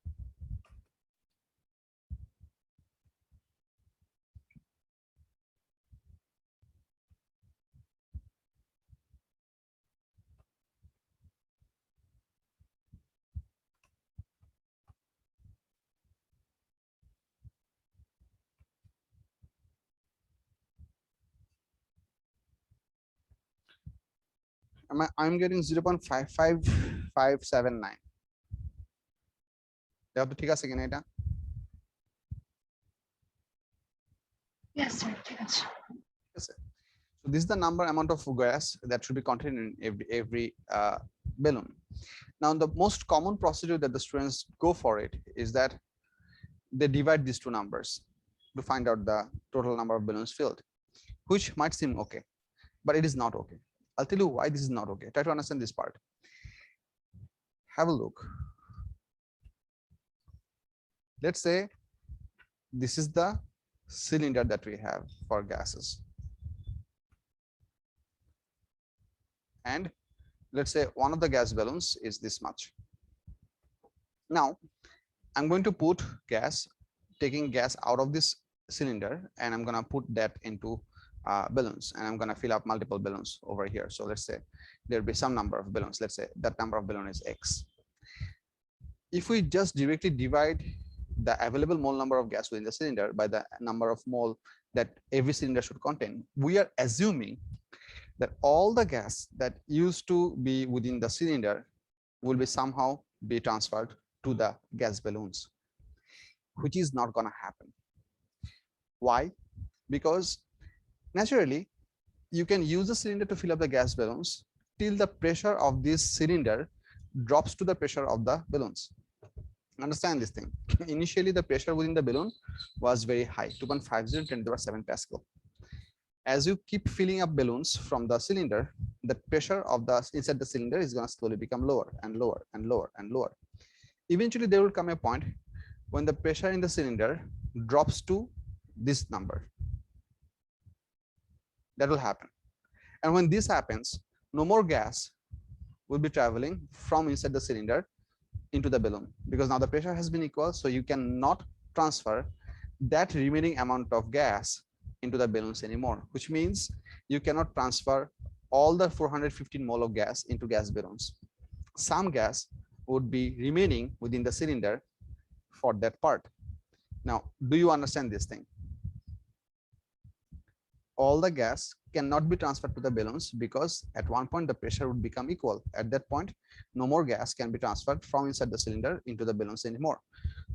I'm getting 0.55579. দেখো তো ঠিক আছে কিনা এটা? Yes, sir. Yes. So this is the number amount of gas that should be contained in every balloon. Now the most common procedure that the students go for it is that they divide these two numbers to find out the total number of balloons filled, which might seem okay, but it is not okay. I'll tell you why this is not okay. Try to understand this part. Have a look. Let's say this is the cylinder that we have for gases. And let's say one of the gas balloons is this much. Now I'm going to put gas, taking gas out of this cylinder, and I'm going to put that into balloons, and I'm going to fill up multiple balloons over here. So let's say there'll be some number of balloons. Let's say that number of balloon is X. If we just directly divide the available mole number of gas within the cylinder by the number of mole that every cylinder should contain, we are assuming that all the gas that used to be within the cylinder will be somehow be transferred to the gas balloons, which is not going to happen. Why? Because naturally, you can use the cylinder to fill up the gas balloons till the pressure of this cylinder drops to the pressure of the balloons. Understand this thing. Initially, the pressure within the balloon was very high, 2.50 × 10⁷ Pascal. As you keep filling up balloons from the cylinder, the pressure of the inside the cylinder is going to slowly become lower and lower and lower and lower. Eventually, there will come a point when the pressure in the cylinder drops to this number. That will happen. And when this happens, no more gas will be traveling from inside the cylinder into the balloon, because now the pressure has been equal, so you cannot transfer that remaining amount of gas into the balloons anymore, which means you cannot transfer all the 415 mole of gas into gas balloons. Some gas would be remaining within the cylinder for that part. Now, do you understand this thing? All the gas cannot be transferred to the balloons because at one point the pressure would become equal. At that point, no more gas can be transferred from inside the cylinder into the balloons anymore.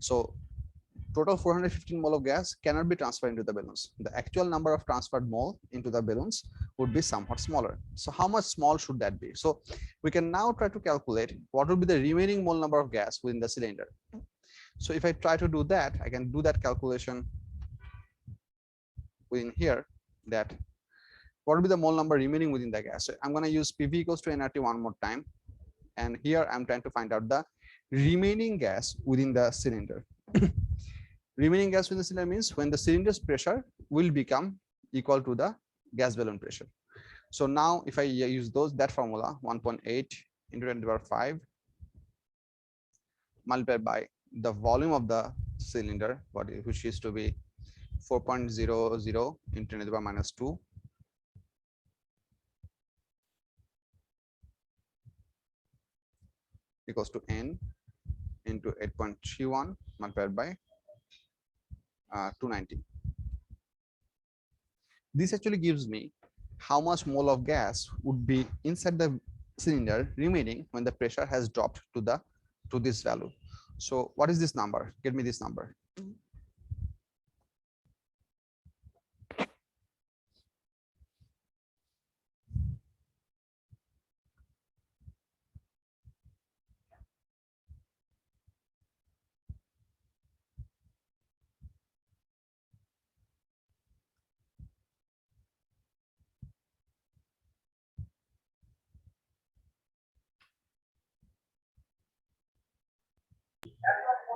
So total 415 mole of gas cannot be transferred into the balloons. The actual number of transferred mole into the balloons would be somewhat smaller. So how much small should that be? So we can now try to calculate what would be the remaining mole number of gas within the cylinder. So if I try to do that, I can do that calculation within here, that what will be the mole number remaining within the gas. So I'm going to use PV equals to nRT one more time, and here I'm trying to find out the remaining gas within the cylinder. Remaining gas within the cylinder means when the cylinder's pressure will become equal to the gas balloon pressure. So now if I use that formula, 1.8 × 10⁵ multiplied by the volume of the cylinder, which is to be 4.00 × 10⁻², equals to n into 8.31 multiplied by 290. This actually gives me how much mole of gas would be inside the cylinder remaining when the pressure has dropped to this value. So what is this number? Get me this number.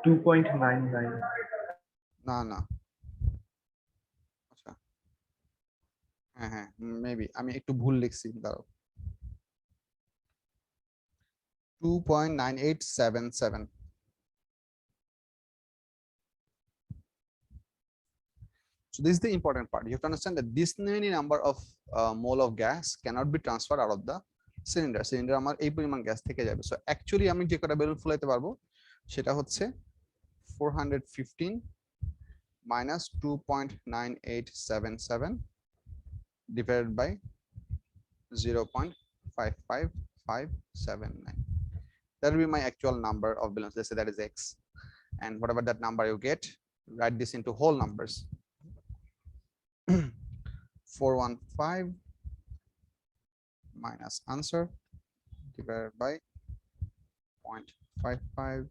2.99. না আচ্ছা হ্যাঁ maybe আমি একটু ভুল লিখছি, দাঁড়াও। 2.9877. So this is the important part. You have to understand that this many number of mole of gas cannot be transferred out of the cylinder. Cylinder আমার এই পরিমাণ গ্যাস থেকে যাবে। So actually আমি যে কটা বেলুন ফুলাইতে পারবো সেটা হচ্ছে 415 minus 2.9877 divided by 0.55579. That will be my actual number of balloons. Let's say that is X, and whatever that number you get, write this into whole numbers. 415 minus answer divided by 0.55579.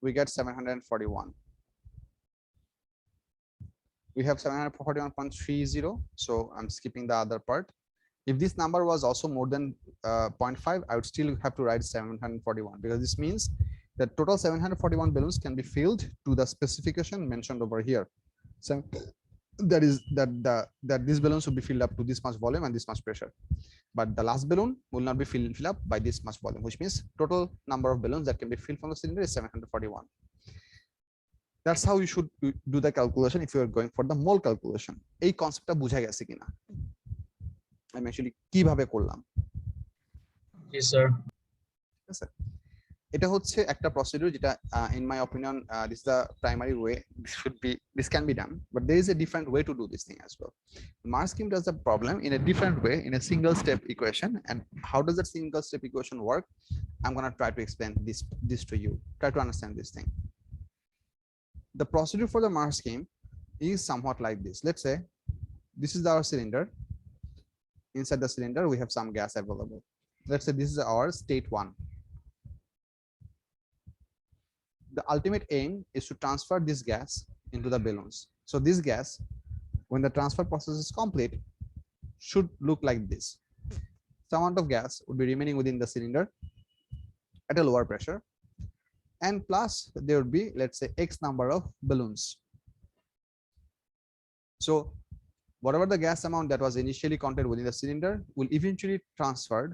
We get 741. We have 741.30, so I'm skipping the other part. If this number was also more than 0.5, I would still have to write 741, because this means that total 741 balloons can be filled to the specification mentioned over here. So that is that these balloons will be filled up to this much volume and this much pressure, but the last balloon will not be filled up by this much volume, which means total number of balloons that can be filled from the cylinder is 741. That's how you should do the calculation if you are going for the mole calculation. এই কনসেপ্টটা বুঝা গেছে কিনা আমি actually কিভাবে করলাম Yes, sir. ঠিক আছে এটা হচ্ছে একটা প্রসিডিউর যেটা in my opinion this is the primary way this can be done, but there is a different way to do this thing as well. Mark scheme does the problem in a different way in a single step equation. And how does that single step equation work? I'm going to try to explain this to you. Try to understand this thing. The procedure for the Mark scheme is somewhat like this. Let's say this is our cylinder. Inside the cylinder we have some gas available. Let's say this is our state 1. The ultimate aim is to transfer this gas into the balloons. So this gas, when the transfer process is complete, should look like this. Some amount of gas would be remaining within the cylinder at a lower pressure, and plus there would be, let's say, X number of balloons. So whatever the gas amount that was initially contained within the cylinder will eventually transferred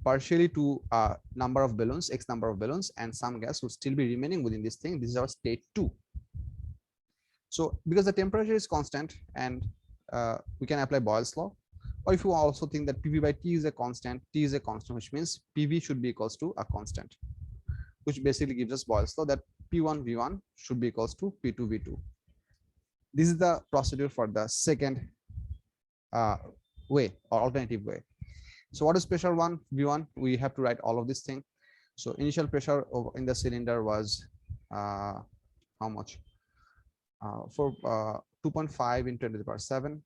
partially to a number of balloons, X number of balloons, and some gas will still be remaining within this thing. This is our state 2. So because the temperature is constant, and we can apply Boyle's law, or if you also think that PV by T is a constant, T is a constant, which means PV should be equals to a constant, which basically gives us Boyle's law that P1 V1 should be equals to P2 V2. This is the procedure for the second way or alternative way. So what is pressure 1 V1? We have to write all of this thing. So initial pressure in the cylinder was how much? For 2.5 into 10 to the power 7.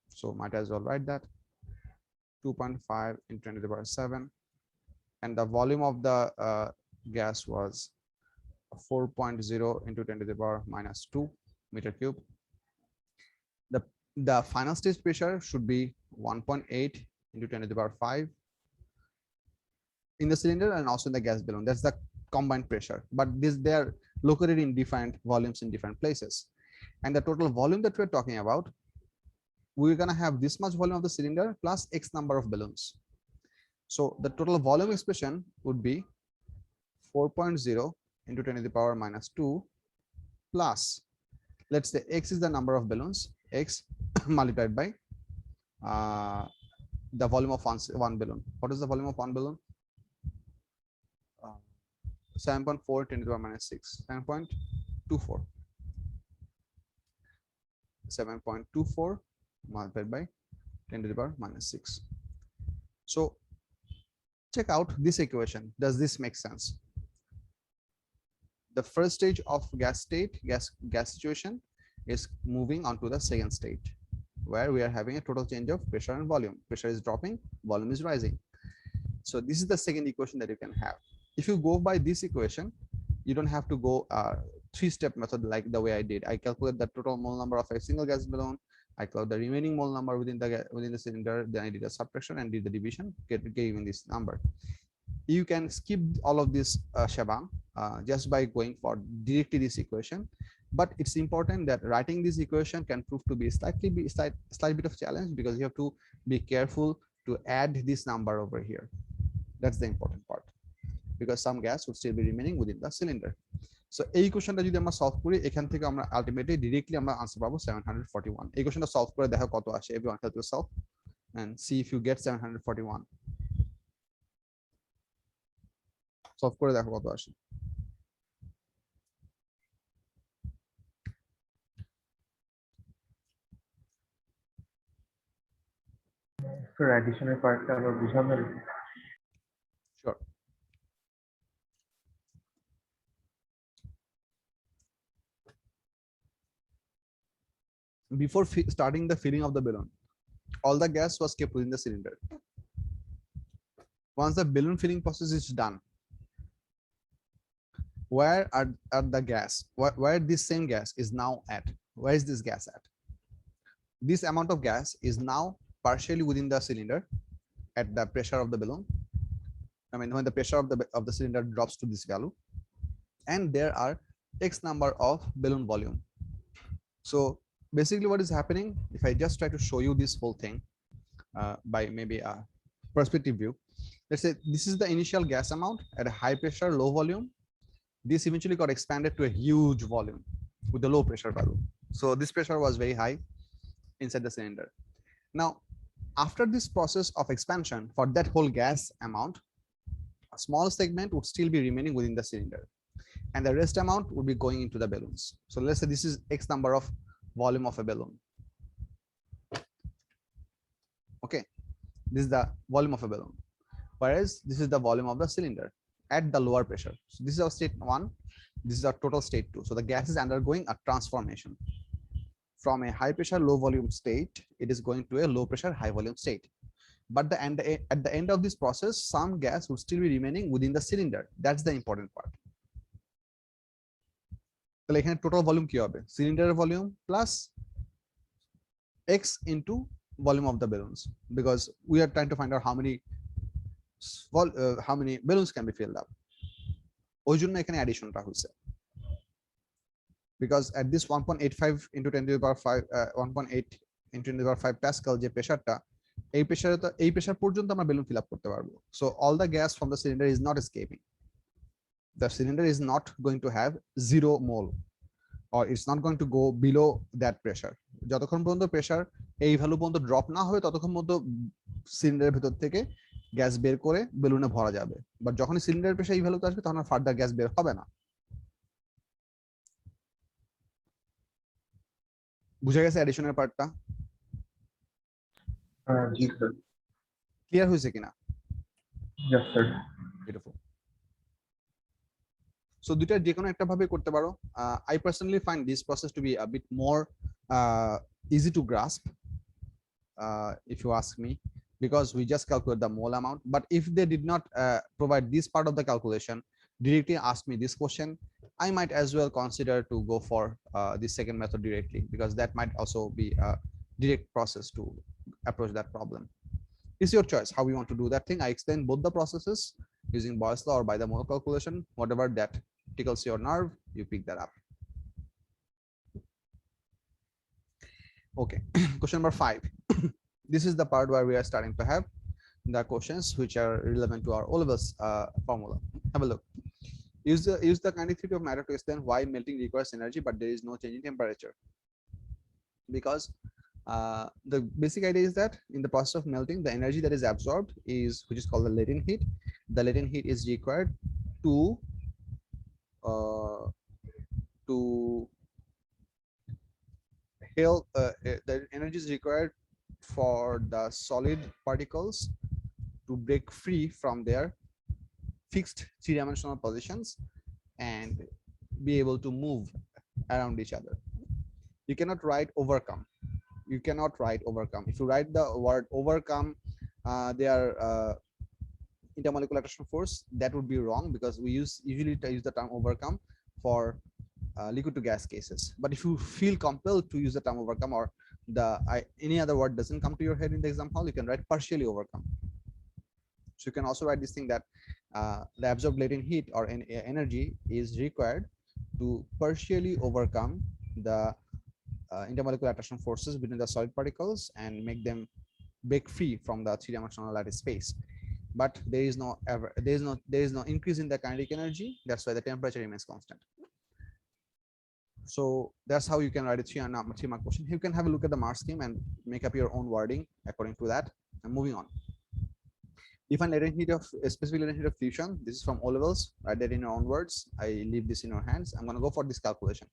So might as well write that 2.5 into 10 to the power 7. And the volume of the gas was 4.0 into 10 to the power minus 2 meter cube. The final stage pressure should be 1.8 into 10 to the power 5 in the cylinder and also in the gas balloon. That's the combined pressure, but they are located in different volumes in different places. And the total volume that we're talking about, we're going to have this much volume of the cylinder plus X number of balloons. So the total volume expression would be 4.0 into 10 to the power minus 2 plus, let's say X is the number of balloons, X multiplied by the volume of one balloon. What is the volume of one balloon? 7.4 10 to the power minus 6. 7.24. 7.24 multiplied by 10 to the power minus 6. So check out this equation. Does this make sense? The first stage of gas situation is moving on to the second state, where we are having a total change of pressure and volume. Pressure is dropping, volume is rising. So this is the second equation that you can have. If you go by this equation, you don't have to go three-step method like the way I did. I calculate the total mole number of a single gas balloon. I calculate the remaining mole number within the cylinder. Then I did a subtraction and did the division, giving this number. You can skip all of this shabang just by going for directly this equation. But it's important that writing this equation can prove to be slight bit of challenge, because you have to be careful to add this number over here. That's the important part, because some gas would still be remaining within the cylinder. So এই ইকুয়েশনটা যদি আমরা solve করি, এখান থেকে আমরা ultimately directly আমরা answer পাবো 741. এই ইকুয়েশনটা সলভ করে দেখো কত আসে। Everyone help yourself and see if you get 741. Solve করে দেখো কত আসে। স্যার অ্যাডিশনের পার্টটা আবার বুঝাবেন? Sure. Before starting the filling of the balloon, all the gas was kept within the cylinder. Once the balloon filling process is done, where are the gas? Where this same gas is now at? Where is this gas at? This amount of gas is now partially within the cylinder at the pressure of the balloon. I mean, when the pressure of the cylinder drops to this value, and there are X number of balloon volume. So basically what is happening, if I just try to show you this whole thing by maybe a perspective view, let's say this is the initial gas amount at a high pressure, low volume. This eventually got expanded to a huge volume. with the low pressure value. So this pressure was very high inside the cylinder. Now, after this process of expansion for that whole gas amount, a small segment would still be remaining within the cylinder, and the rest amount would be going into the balloons. So let's say this is X number of volume of a balloon. Okay, this is the volume of a balloon, whereas this is the volume of the cylinder at the lower pressure. So this is our state 1, this is our total state 2. So the gas is undergoing a transformation from a high pressure low volume state. It is going to a low pressure high volume state, but at the end of this process, some gas would still be remaining within the cylinder. That's the important part. তাহলে এখানে total volume কি হবে? সিলিন্ডারের volume plus x into volume of the balloons, because we are trying to find out how many balloons can be filled up. ওই জন্য এখানে অ্যাডিশনটা হইছে, because at this 1.85 into 10 to the power 5 1.8 into 10 to the power 5 pascal যে প্রেসারটা, এই pressure পর্যন্ত আমরা balloon fill up করতে পারবো. So all the gas from the cylinder is not escaping. The cylinder is not going to have 0 mole, or it's not going to go below that pressure. যতক্ষণ পর্যন্ত pressure এই value পর্যন্ত drop না হবে ততক্ষণ পর্যন্ত সিলিন্ডারের ভিতর থেকে গ্যাস বের করে বেলুনে ভরা যাবে, বাট যখন সিলিন্ডারের প্রেসার এই ভ্যালুতে আসবে তখন আর ফার্দার গ্যাস বের হবে না। বুঝা গেছে অ্যাডিশনের পার্টটা? জি স্যার। ক্লিয়ার হয়েছে কিনা? Yes sir. বিউটিফুল। So দুইটা যে কোনো একটা ভাবে করতে পারো। I personally find this process to be a bit more easy to grasp, if you ask me, because we just calculate the mole amount. But if they did not provide this part of the calculation, directly ask me this question, I might as well consider to go for the second method directly, because that might also be a direct process to approach that problem. It's your choice how we want to do that thing. I explain both the processes using Boyle's law or by the mole calculation. Whatever that tickles your nerve, you pick that up. Okay, question number 5. This is the part where we are starting to have the questions which are relevant to our O-levels formula. Have a look. Use the kinetic theory of matter to explain why melting requires energy but there is no change in temperature. Because the basic idea is that in the process of melting, the energy that is absorbed is, which is called the latent heat. The latent heat is required to help, the energy is required for the solid particles to break free from their fixed three-dimensional positions and be able to move around each other. You cannot write overcome. You cannot write overcome. If you write the word overcome, their intermolecular attraction force, that would be wrong, because we usually use the term overcome for liquid to gas cases. But if you feel compelled to use the term overcome, or any other word doesn't come to your head in the exam hall, you can write partially overcome. So you can also write this thing that the absorbed latent heat or energy is required to partially overcome the intermolecular attraction forces between the solid particles and make them break free from the three-dimensional lattice space. But there is no increase in the kinetic energy. That's why the temperature remains constant. So that's how you can write a 3-mark question. You can have a look at the mark scheme and make up your own wording according to that. And moving on. Define latent heat of specific latent heat of fusion. This is from O-levels. Write that in your own words. I leave this in your hands. I'm going to go for this calculation.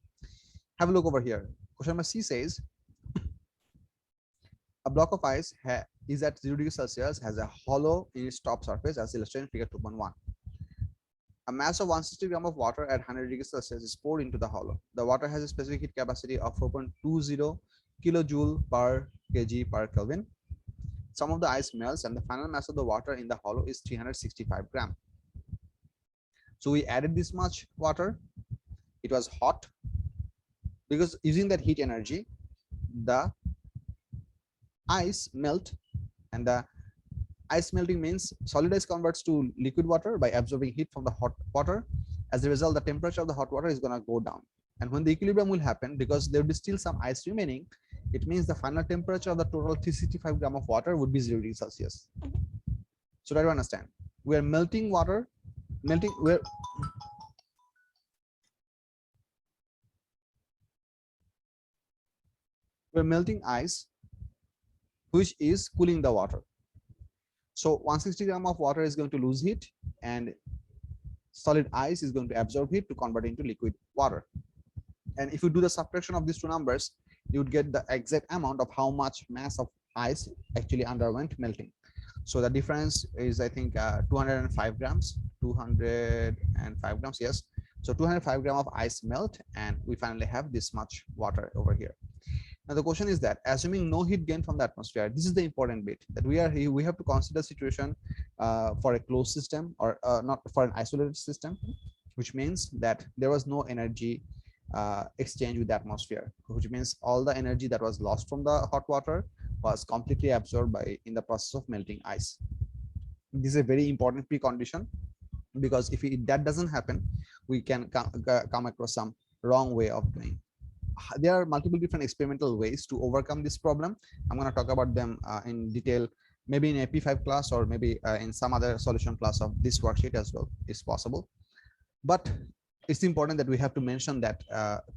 Have a look over here. Question number C says, a block of ice is at 0 degrees Celsius, has a hollow in its top surface as illustrated in figure 2.1. A mass of 160 grams of water at 100 degrees Celsius is poured into the hollow. The water has a specific heat capacity of 4.20 kilojoule per kg per Kelvin. Some of the ice melts and the final mass of the water in the hollow is 365 grams. So we added this much water. It was hot, because using that heat energy, the ice melt, and the ice melting means solid ice converts to liquid water by absorbing heat from the hot water. As a result, the temperature of the hot water is going to go down. And when the equilibrium will happen, because there will be still some ice remaining, it means the final temperature of the total 365 grams of water would be 0 degrees Celsius. So try to understand. We are melting water, we're melting ice, which is cooling the water. So 160 grams of water is going to lose heat, and solid ice is going to absorb heat to convert into liquid water. And if you do the subtraction of these two numbers, you would get the exact amount of how much mass of ice actually underwent melting. So the difference is, I think, 205 grams, 205 grams, yes. So 205 grams of ice melt, and we finally have this much water over here. Now the question is that, assuming no heat gain from the atmosphere, this is the important bit, that we have to consider situation for a closed system, or not for an isolated system, which means that there was no energy exchange with the atmosphere, which means all the energy that was lost from the hot water was completely absorbed in the process of melting ice. This is a very important precondition, because if that doesn't happen, we can come across some wrong way of doing. There are multiple different experimental ways to overcome this problem. I'm going to talk about them in detail, maybe in AP5 class, or maybe in some other solution class of this worksheet as well, is possible. But it's important that we have to mention that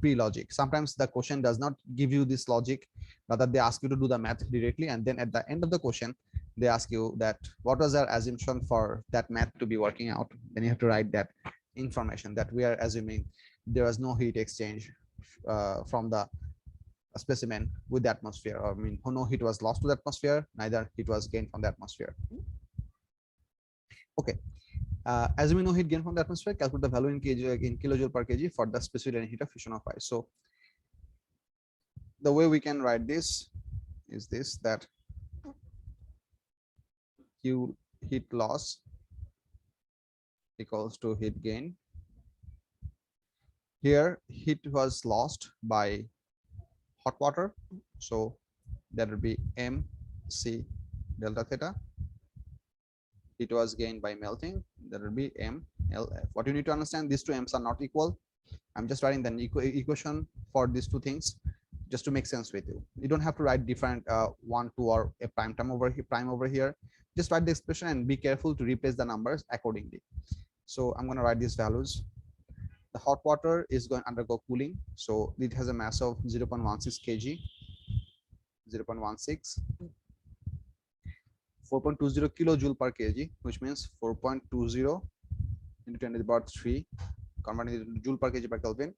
pre-logic. Sometimes the question does not give you this logic, rather they ask you to do the math directly, and then at the end of the question they ask you that what was our assumption for that math to be working out. Then you have to write that information, that we are assuming there was no heat exchange from the specimen with the atmosphere, or I mean, no heat was lost to the atmosphere, neither heat was gained from the atmosphere. Okay. As we know heat gain from the atmosphere, calculate the value in kilojoule per kg for the specific latent heat of fusion of ice. So the way we can write this is this, that Q heat loss equals to heat gain. Here heat was lost by hot water, so that would be mc delta theta. It was gained by melting, that will be mlf. What you need to understand, these two m's are not equal. I'm just writing the equation for these two things just to make sense with you. You don't have to write different 1, 2, or a prime over here. Just write the expression and be careful to replace the numbers accordingly. So I'm going to write these values. The hot water is going to undergo cooling, so it has a mass of 0.16 kg, 0.16. 4.20 kilojoule per kg, which means 4.20 into 10 to the power 3, converting it into joule per kg per Kelvin.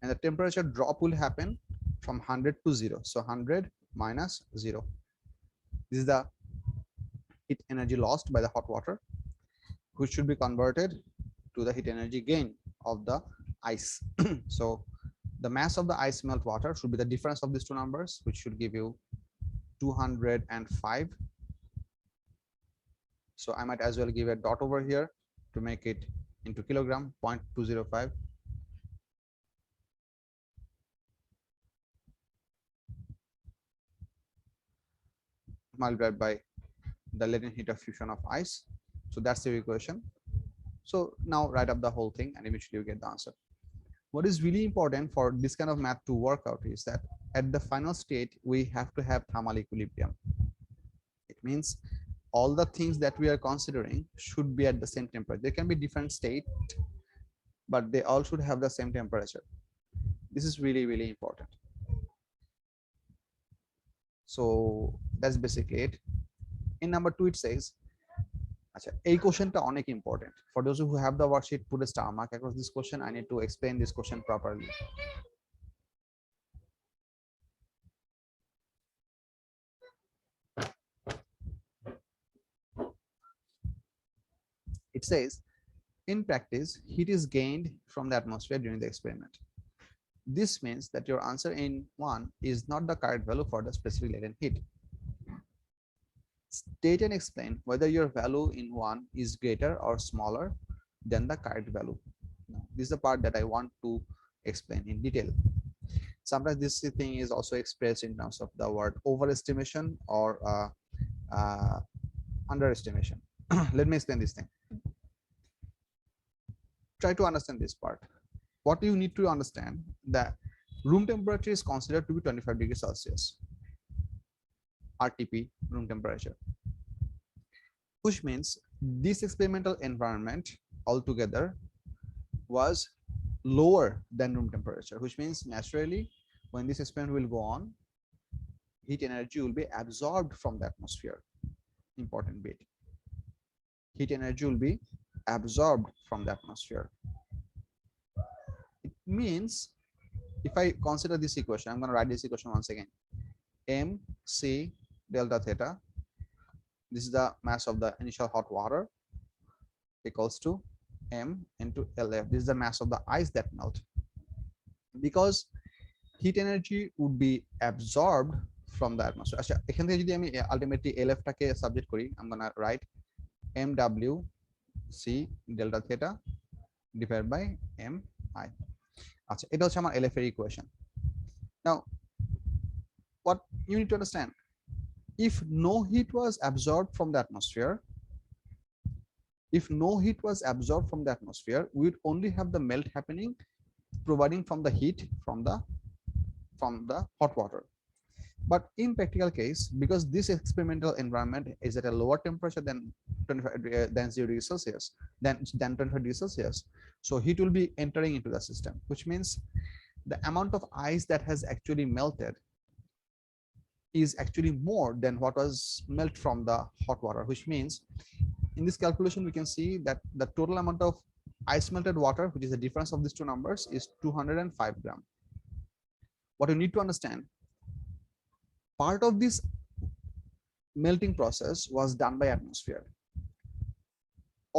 And the temperature drop will happen from 100 to 0. So 100 minus 0. This is the heat energy lost by the hot water, which should be converted to the heat energy gain of the ice. So the mass of the ice melt water should be the difference of these two numbers, which should give you 205. So I might as well give a dot over here to make it into kilogram, 0.205. Multiplied by the latent heat of fusion of ice. So that's the equation. So now write up the whole thing, and eventually you get the answer. What is really important for this kind of math to work out is that at the final state, we have to have thermal equilibrium. It means all the things that we are considering should be at the same temperature. There can be different state, but they all should have the same temperature. This is really, really important. So that's basically it. In number 2, it says, a question ta onek important. For those who have the worksheet, put a star mark across this question. I need to explain this question properly. It says, in practice, heat is gained from the atmosphere during the experiment. This means that your answer in 1 is not the correct value for the specific latent heat. State and explain whether your value in 1 is greater or smaller than the correct value. Now, this is the part that I want to explain in detail. Sometimes this thing is also expressed in terms of the word overestimation or underestimation. Let me explain this thing. Try to understand this part. What you need to understand, that room temperature is considered to be 25 degrees Celsius, RTP, room temperature, which means this experimental environment altogether was lower than room temperature, which means naturally when this experiment will go on, heat energy will be absorbed from the atmosphere. Important bit. Heat energy will be absorbed from the atmosphere. It means if I consider this equation, I'm going to write this equation once again. MC delta theta, this is the mass of the initial hot water, equals to M into LF. This is the mass of the ice that melt. Because heat energy would be absorbed from the atmosphere. আচ্ছা এখান থেকে যদি আমি ultimately LF টাকে subject করি, I'm gonna write MWC delta theta divided by MI. আচ্ছা এটা হচ্ছে আমার LF এর equation. Now what you need to understand, if no heat was absorbed from the atmosphere, we would only have the melt happening, providing from the heat from the hot water. But in practical case, because this experimental environment is at a lower temperature than 0 degrees Celsius, than 25 degrees Celsius, so heat will be entering into the system, which means the amount of ice that has actually melted is actually more than what was melt from the hot water, which means in this calculation we can see that the total amount of ice melted water, which is the difference of these two numbers, is 205 gram. What you need to understand, part of this melting process was done by atmosphere.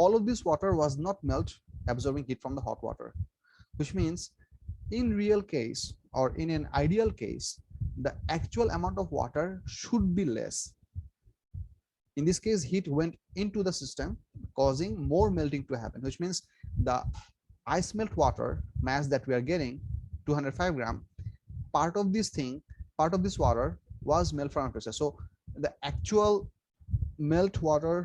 All of this water was not melt absorbing heat from the hot water, which means in real case or in an ideal case, the actual amount of water should be less. In this case, heat went into the system, causing more melting to happen, which means the ice melt water mass that we are getting, 205 gram, part of this water was melt from atmosphere. So the actual melt water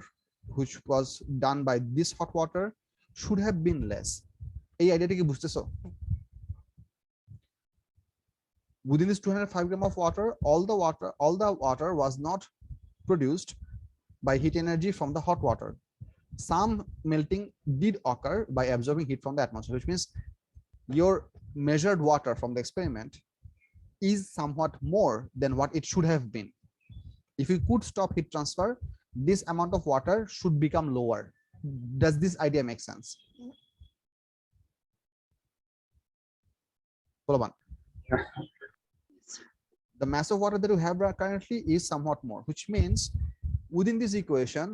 which was done by this hot water should have been less. এই আইডিয়াটা কি বুঝতেছো? Within this 205 gram of water, all the water was not produced by heat energy from the hot water. Some melting did occur by absorbing heat from the atmosphere, which means your measured water from the experiment is somewhat more than what it should have been. If you could stop heat transfer, this amount of water should become lower. Does this idea make sense? The mass of water that we have currently is somewhat more, which means within this equation,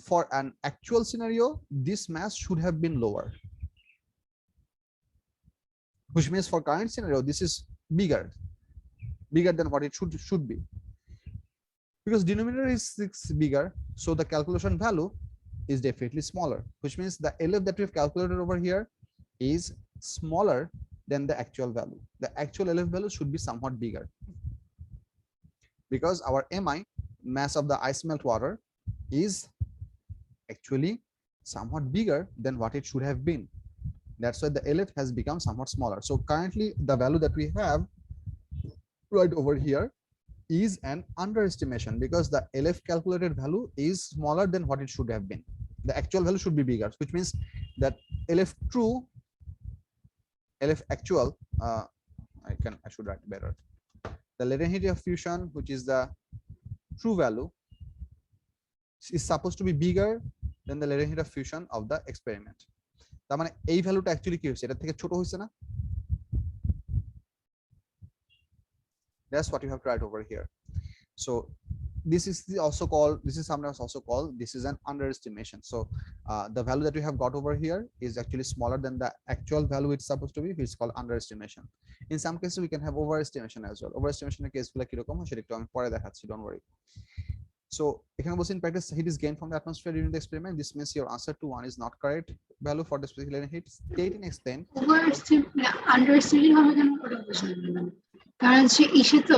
for an actual scenario, this mass should have been lower, which means for current scenario, this is bigger than what it should be. Because denominator is 6 bigger, so the calculation value is definitely smaller, which means the LF that we've calculated over here is smaller than the actual value. The actual LF value should be somewhat bigger, because our MI, mass of the ice melt water, is actually somewhat bigger than what it should have been. That's why the LF has become somewhat smaller. So currently the value that we have right over here is an underestimation, because the LF calculated value is smaller than what it should have been. The actual value should be bigger, which means that LF actual, I should write better. The latent heat of fusion, which is the true value, is supposed to be bigger than the latent heat of fusion of the experiment. তার মানে এই ভ্যালুটা actually কি হইছে, এটা থেকে ছোট হইছে না? That's what you have to write over here. So this is sometimes also called, this is an underestimation. So the value that we have got over here is actually smaller than the actual value it's supposed to be, which is called underestimation. In some cases we can have overestimation as well. Overestimation এর কেসগুলো কি রকম হয় সেটা একটু আমি পরে দেখাচ্ছি, don't worry. So এখানে বলছি in practice heat is gained from the atmosphere during the experiment. This means your answer to 1 is not correct value for the specific heat. State and explain. Underestimating হবে কেন ওটা বুঝলাম, কারণ সে ইসে তো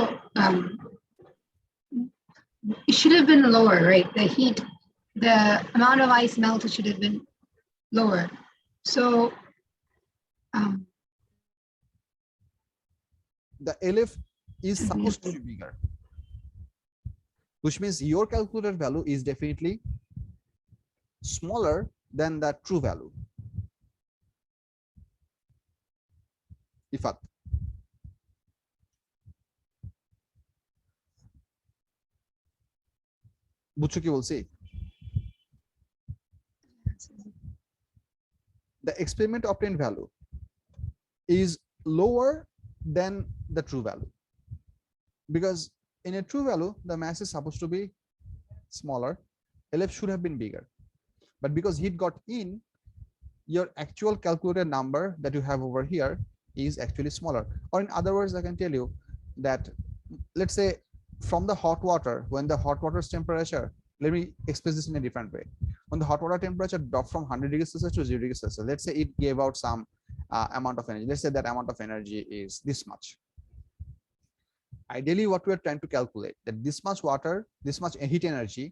it should have been lower, right? The heat, the amount of ice melted should have been lower. So the LF is supposed to be bigger, which means your calculated value is definitely smaller than the true value. Ifat. বুঝছো কি বলছি? The experiment obtained value is lower than the true value, because in a true value the mass is supposed to be smaller, LF should have been bigger, but because heat got in, your actual calculated number that you have over here is actually smaller. Or in other words, I can tell you that, let's say, from the hot water, when the hot water's temperature, let me express this in a different way. When the hot water temperature dropped from 100 degrees Celsius to 0 degrees Celsius, let's say it gave out some amount of energy. Let's say that amount of energy is this much. Ideally, what we are trying to calculate, that this much water, this much heat energy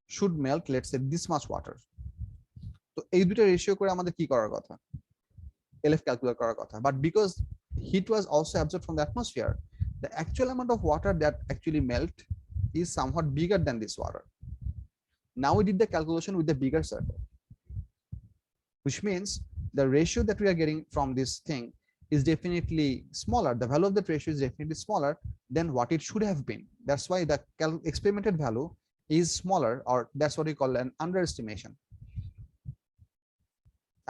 should melt, let's say, this much water. তো এই দুটো ratio করে আমাদের কি করার কথা, LF calculate করার কথা, but because heat was also absorbed from the atmosphere, the actual amount of water that actually melt is somewhat bigger than this water. Now we did the calculation with the bigger circle, which means the ratio that we are getting from this thing is definitely smaller. The value of that ratio is definitely smaller than what it should have been. That's why the experimented value is smaller, or that's what we call an underestimation.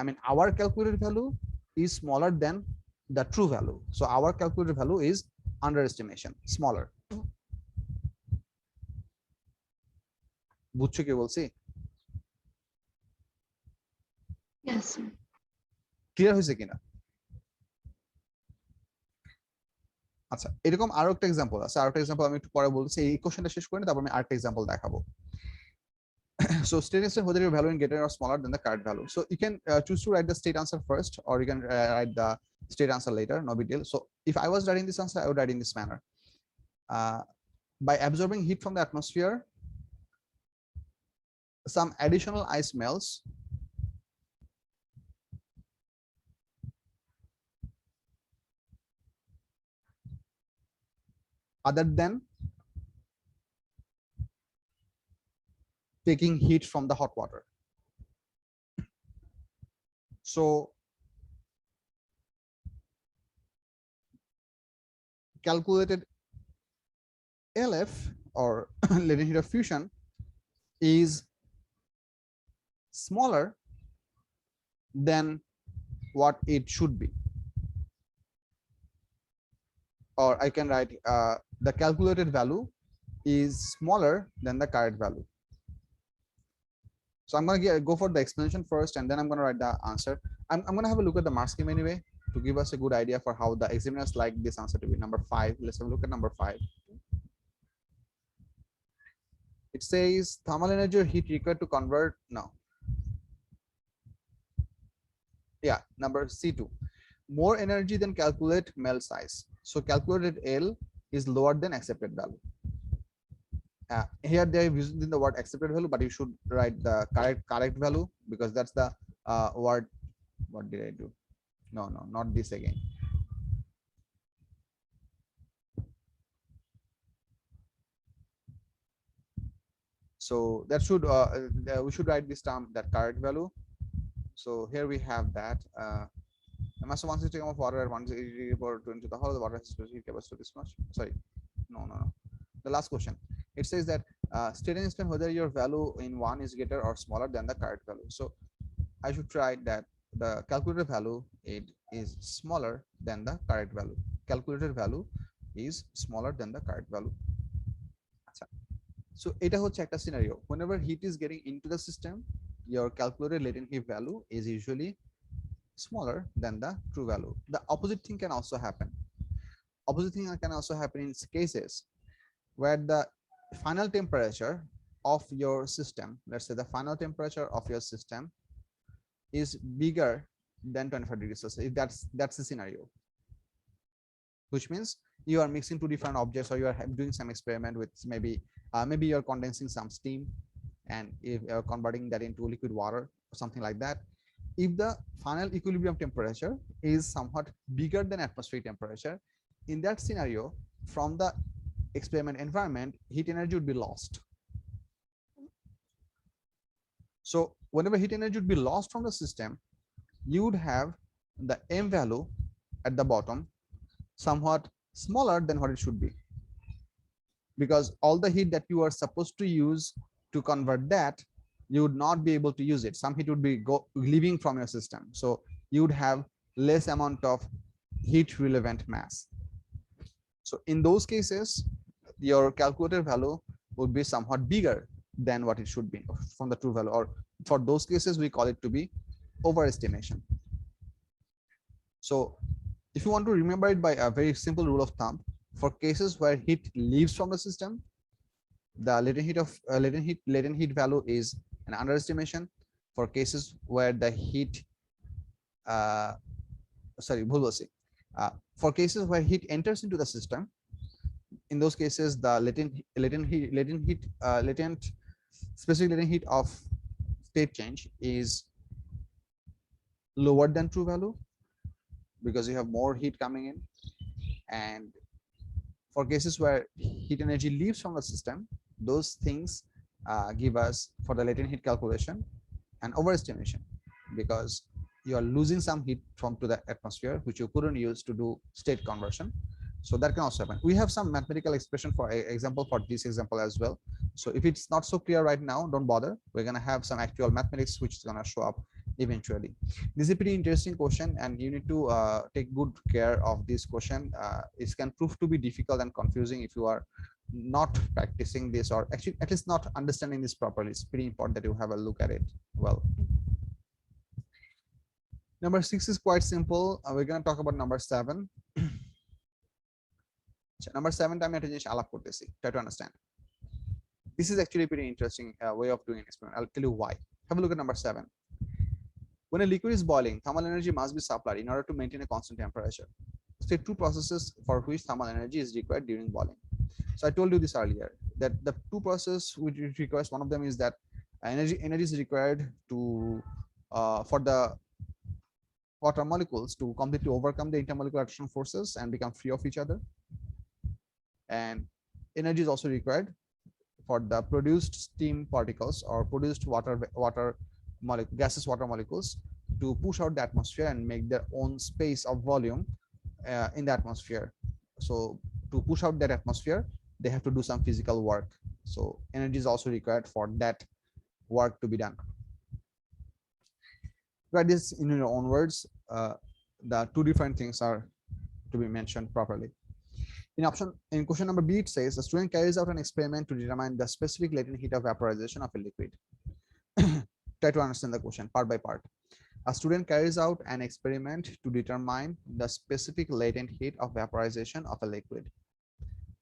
I mean, our calculated value is smaller than the true value. So our calculated value is underestimation, smaller. বুঝছো কি বলছি? Yes, sir. Clear হয়েছে কিনা? আচ্ছা, এরকম আরো একটা example আছে, আরো একটা এক্সাম্পল আমি একটু পরে বলছি, এই কোশ্চেনটা শেষ করে তারপর আমি আরেকটা এক্সাম্পল দেখাবো। So state instant whether your value in greater or smaller than the current value. So you can choose to write the state answer first, or you can write the state answer later, no big deal. So if I was writing this answer, I would write in this manner. By absorbing heat from the atmosphere, some additional ice melts other than taking heat from the hot water. So calculated LF, or latent heat of fusion, is smaller than what it should be. Or I can write the calculated value is smaller than the current value. So I'm going to go for the explanation first, and then I'm going to write the answer. I'm going to have a look at the mark scheme anyway to give us a good idea for how the examiners like this answer to be. Number 5, let's have a look at number 5. It says thermal energy or heat required to convert, no. Yeah, number C2. More energy than calculate melt size. So calculated L is lower than accepted value. Here they are using the word accepted value, but you should write the correct value, because that's the word. What did I do? No, not this again. So that should we should write this term, that correct value. So here we have that. A mass of 1 system of water at 180 degree for 20 to the whole, the water has specific capacity this much. Sorry, no. The last question. It says that state and instant whether your value in 1 is greater or smaller than the correct value. So I should try that the calculated value, it is smaller than the correct value. Calculated value is smaller than the correct value. So এটা হচ্ছে একটা scenario. Whenever heat is getting into the system, your calculated latent heat value is usually smaller than the true value. The opposite thing can also happen. Opposite thing can also happen in cases where the final temperature of your system, let's say the final temperature of your system is bigger than 25 degrees Celsius. If that's the scenario, which means you are mixing two different objects, or you are doing some experiment with maybe you're condensing some steam, and if you're converting that into liquid water or something like that. If the final equilibrium temperature is somewhat bigger than atmospheric temperature, in that scenario, from the experiment environment, heat energy would be lost. So whenever heat energy would be lost from the system, you would have the M value at the bottom somewhat smaller than what it should be, because all the heat that you are supposed to use to convert that, you would not be able to use it. Some heat would be leaving from your system. So you would have less amount of heat relevant mass. So in those cases, your calculated value would be somewhat bigger than what it should be from the true value, or for those cases, we call it to be overestimation. So if you want to remember it by a very simple rule of thumb, for cases where heat leaves from the system, the latent heat value is an underestimation. For cases where the heat for cases where heat enters into the system, in those cases the specific latent heat of state change is lower than true value because you have more heat coming in. And for cases where heat energy leaves from the system, those things give us, for the latent heat calculation, an overestimation, because you are losing some heat from to the atmosphere which you couldn't use to do state conversion. So that can also happen. We have some mathematical expression for example for this example as well. So if it's not so clear right now, don't bother. We're going to have some actual mathematics which is going to show up eventually. This is a pretty interesting question, and you need to take good care of this question. It can prove to be difficult and confusing if you are not practicing this, or actually at least not understanding this properly. It's pretty important that you have a look at it well. Number 6 is quite simple. We're going to talk about number 7. Number 7 time try to understand. This is actually a pretty interesting way of doing an experiment. I'll tell you why. Have a look at number 7. When a liquid is boiling, thermal energy must be supplied in order to maintain a constant temperature. State 2 processes for which thermal energy is required during boiling. So I told you this earlier, that the 2 processes which it requires, one of them is that energy is required to for the water molecules to completely overcome the intermolecular attraction forces and become free of each other. And energy is also required for the produced steam particles or produced gaseous water molecules to push out the atmosphere and make their own space of volume in the atmosphere. So to push out that atmosphere, they have to do some physical work. So energy is also required for that work to be done. Write this in your own words. The 2 different things are to be mentioned properly. In question number B, it says a student carries out an experiment to determine the specific latent heat of vaporization of a liquid. Try to understand the question part by part. A student carries out an experiment to determine the specific latent heat of vaporization of a liquid.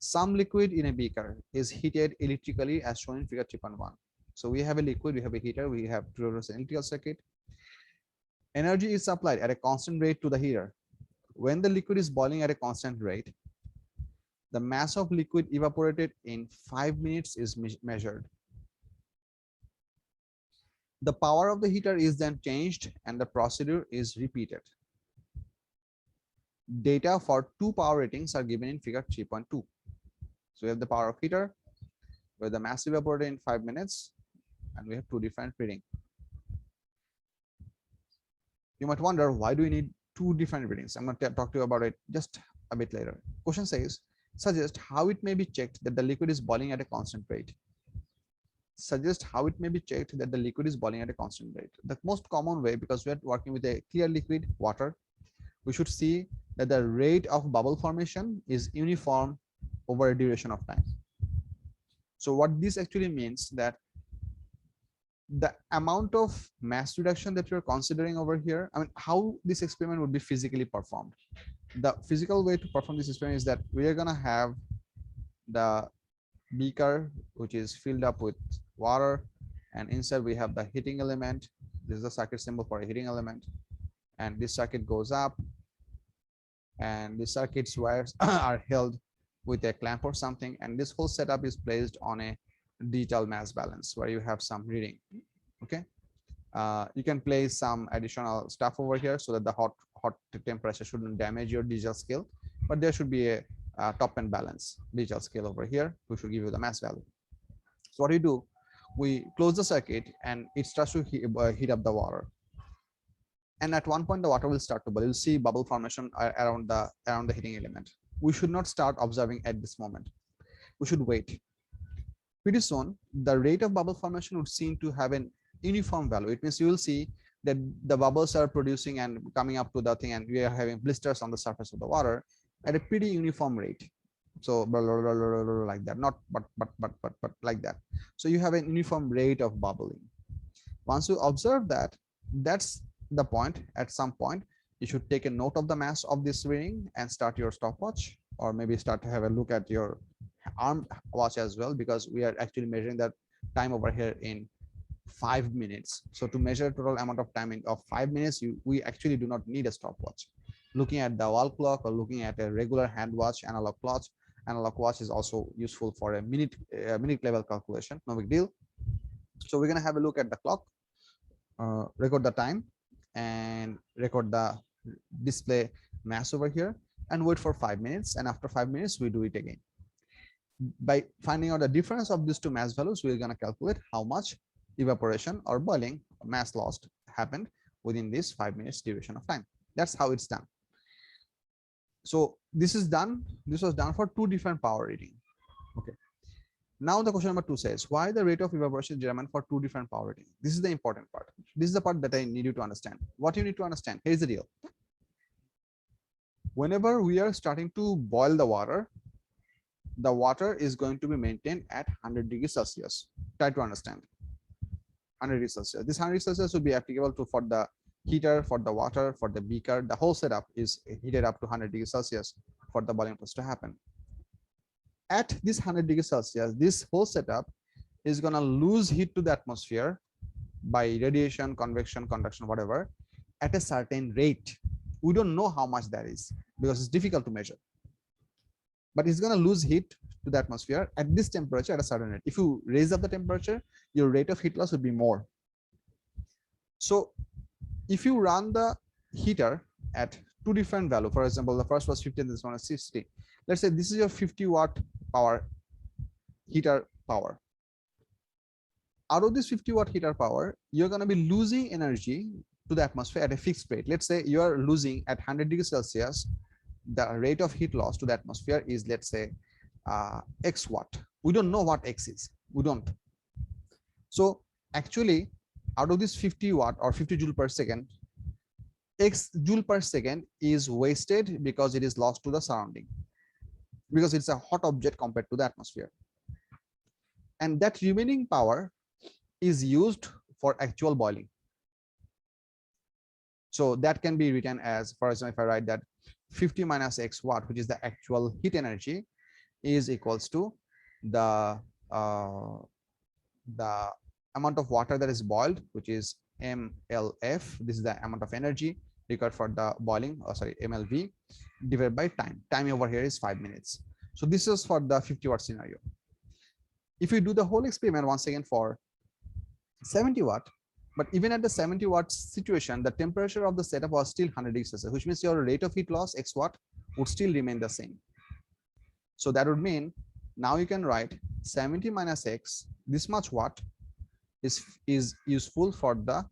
Some liquid in a beaker is heated electrically as shown in figure 3.1. So we have a liquid, we have a heater, we have an electrical circuit. Energy is supplied at a constant rate to the heater. When the liquid is boiling at a constant rate, the mass of liquid evaporated in 5 minutes is measured. The power of the heater is then changed and the procedure is repeated. Data for 2 power ratings are given in figure 3.2. So we have the power of heater, where the mass evaporated in 5 minutes, and we have 2 different readings. You might wonder, why do we need 2 different readings? I'm going to talk to you about it just a bit later. Question says, suggest how it may be checked that the liquid is boiling at a constant rate. Suggest how it may be checked that the liquid is boiling at a constant rate. The most common way, because we are working with a clear liquid, water, we should see that the rate of bubble formation is uniform over a duration of time. So what this actually means, that the amount of mass reduction that you're considering over here, I mean, how this experiment would be physically performed. The physical way to perform this experiment is that we are going to have the beaker which is filled up with water, and inside we have the heating element. This is the circuit symbol for a heating element, and this circuit goes up, and the circuit's wires are held with a clamp or something, and this whole setup is placed on a digital mass balance where you have some reading. Okay, you can place some additional stuff over here so that the hot temperature shouldn't damage your digital scale, but there should be a top and balance digital scale over here which will give you the mass value. So what do you do? We close the circuit and it starts to heat up the water, and at one point the water will start to boil. You'll see bubble formation around the heating element. We should not start observing at this moment. We should wait. pretty soon the rate of bubble formation would seem to have an uniform value. It means you will see that the bubbles are producing and coming up to the thing, and we are having blisters on the surface of the water at a pretty uniform rate. So blah, blah, blah, blah, blah, like that, not but like that. So you have an uniform rate of bubbling. Once you observe that, that's the point. At some point you should take a note of the mass of this ring and start your stopwatch, or maybe start to have a look at your arm watch as well, because we are actually measuring that time over here in 5 minutes. So to measure total amount of time of 5 minutes, we actually do not need a stopwatch. Looking at the wall clock or looking at a regular hand watch, analog watch is also useful for a minute level calculation. No big deal. So we're gonna have a look at the clock, record the time, and record the display mass over here, and wait for 5 minutes. And after 5 minutes, we do it again. By finding out the difference of these two mass values, we're gonna calculate how much evaporation or boiling mass lost happened within this 5 minutes duration of time. That's how it's done. So this was done for two different power reading. Okay. Now the question number 2 says, why the rate of evaporation is determined for two different power reading? This is the important part. This is the part that I need you to understand. What you need to understand, here's the deal. Whenever we are starting to boil the water is going to be maintained at 100 degrees Celsius. Try to understand. 100 degrees Celsius. This 100 degrees Celsius will be applicable to for the heater, for the water, for the beaker. The whole setup is heated up to 100 degrees Celsius for the boiling process to happen. At this 100 degrees Celsius, this whole setup is going to lose heat to the atmosphere by radiation, convection, conduction, whatever, at a certain rate. We don't know how much that is because it's difficult to measure. But it's going to lose heat to the atmosphere at this temperature at a certain rate. If you raise up the temperature, your rate of heat loss would be more. So if you run the heater at two different value, for example, the first was 50 and this one is 60. Let's say this is your 50 watt power heater power. Out of this 50 watt heater power, you're going to be losing energy to the atmosphere at a fixed rate. Let's say you are losing at 100 degrees Celsius. The rate of heat loss to the atmosphere is, let's say, X watt. We don't know what X is. We don't. So actually, out of this 50 watt or 50 joule per second, X joule per second is wasted because it is lost to the surrounding, because it's a hot object compared to the atmosphere. And that remaining power is used for actual boiling. So that can be written as, for example, if I write that 50 minus X watt, which is the actual heat energy, is equals to the amount of water that is boiled, which is MLF. This is the amount of energy required for the boiling, MLV, divided by time. Time over here is 5 minutes. So this is for the 50 watt scenario. If you do the whole experiment once again for 70 watt, but even at the 70 watt situation, the temperature of the setup was still 100 degrees Celsius, which means your rate of heat loss, X watt, would still remain the same. So that would mean now you can write 70 minus X, this much watt is useful for the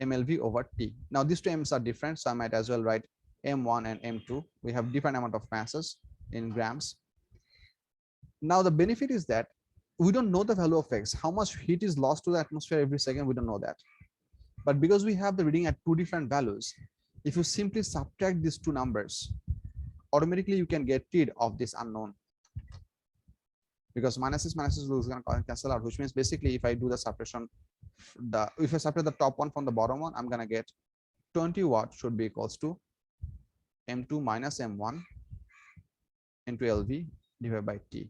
MLV over T. Now these two M's are different, so I might as well write M1 and M2. We have different amount of masses in grams. Now the benefit is that we don't know the value of X. How much heat is lost to the atmosphere every second, we don't know that. But because we have the reading at two different values, if you simply subtract these two numbers, automatically you can get rid of this unknown. Because minuses is going to cancel out, which means basically if I do the subtraction, if I subtract the top one from the bottom one, I'm going to get 20 watt should be equals to M2 minus M1 into LV divided by T.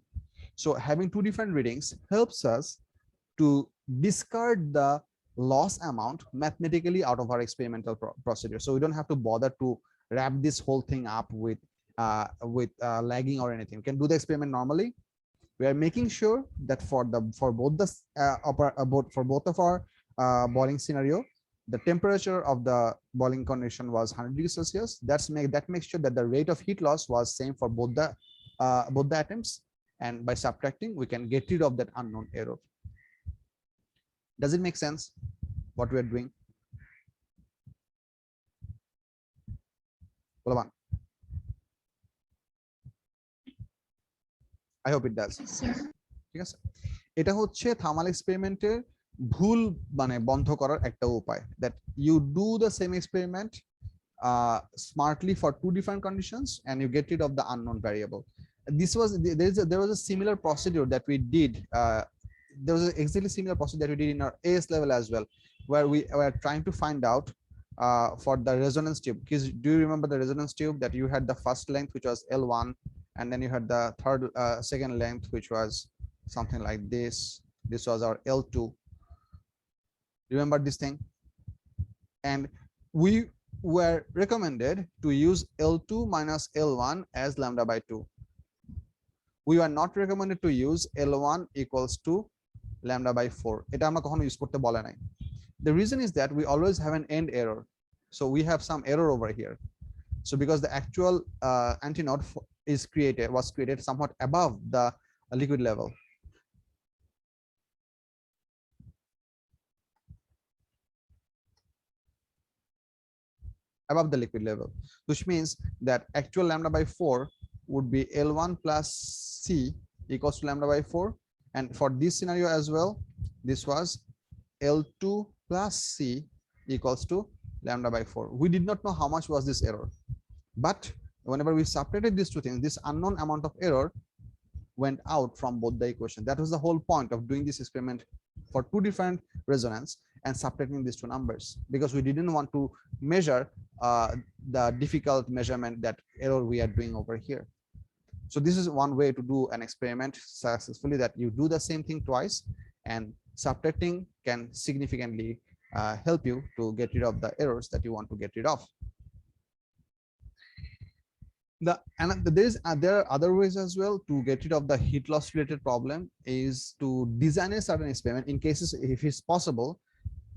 So having two different readings helps us to discard the loss amount mathematically out of our experimental procedure. So we don't have to bother to wrap this whole thing up with lagging or anything. We can do the experiment normally. We are making sure that for both of our boiling scenario, the temperature of the boiling condition was 100 degrees Celsius. That makes sure that the rate of heat loss was same for both the attempts. And by subtracting, we can get rid of that unknown error. Does it make sense what we are doing? Balaban. I hope it does. Yes, sir. Yes. এটা হচ্ছে thermal এক্সপেরিমেন্টের ভুল মানে বন্ধ করার একটা উপায়, that you do the same experiment smartly for two different conditions and you get rid of the unknown variable. This was there was a similar procedure that we did. There was an exactly similar procedure that we did in our AS level as well, where we were trying to find out for the resonance tube. Because do you remember the resonance tube that you had the first length, which was L1, and then you had the second length, which was something like this. This was our L2. Remember this thing? And we were recommended to use L2 minus L1 as lambda by 2. We were not recommended to use L1 equals to lambda by 4. এটা আমরা কখনো use করতে বলে নাই. The reason is that we always have an end error. So we have some error over here. So because the actual antinode was created somewhat above the liquid level. Above the liquid level, which means that actual lambda by 4 would be L1 plus C equals to lambda by 4. And for this scenario as well, this was L2 plus C equals to lambda by 4. We did not know how much was this error, but whenever we separated these two things, this unknown amount of error went out from both the equation. That was the whole point of doing this experiment for two different resonance and subtracting these two numbers, because we didn't want to measure the difficult measurement, that error we are doing over here. So this is one way to do an experiment successfully, that you do the same thing twice, and subtracting can significantly help you to get rid of the errors that you want to get rid of. There are other ways as well to get rid of the heat loss related problem, is to design a certain experiment in cases if it's possible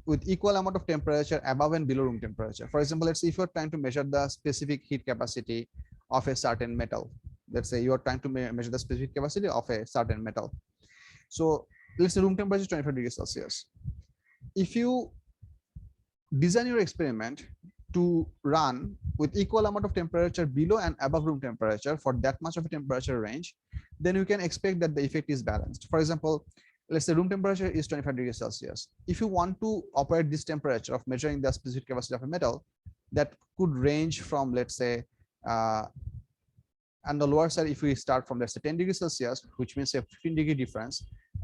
with equal amount of temperature above and below room temperature. For example, let's say if you're trying to measure the specific heat capacity of a certain metal. Let's say you are trying to measure the specific capacity of a certain metal. So let's say room temperature is 25 degrees Celsius. If you design your experiment to run with equal amount of temperature below and above room temperature for that much of a temperature range, then you can expect that the effect is balanced. For example, let's say room temperature is 25 degrees Celsius. If you want to operate this temperature of measuring the specific capacity of a metal, that could range from, let's say, on the lower side, if we start from, let's say, 10 degrees Celsius, which means a 15-degree difference,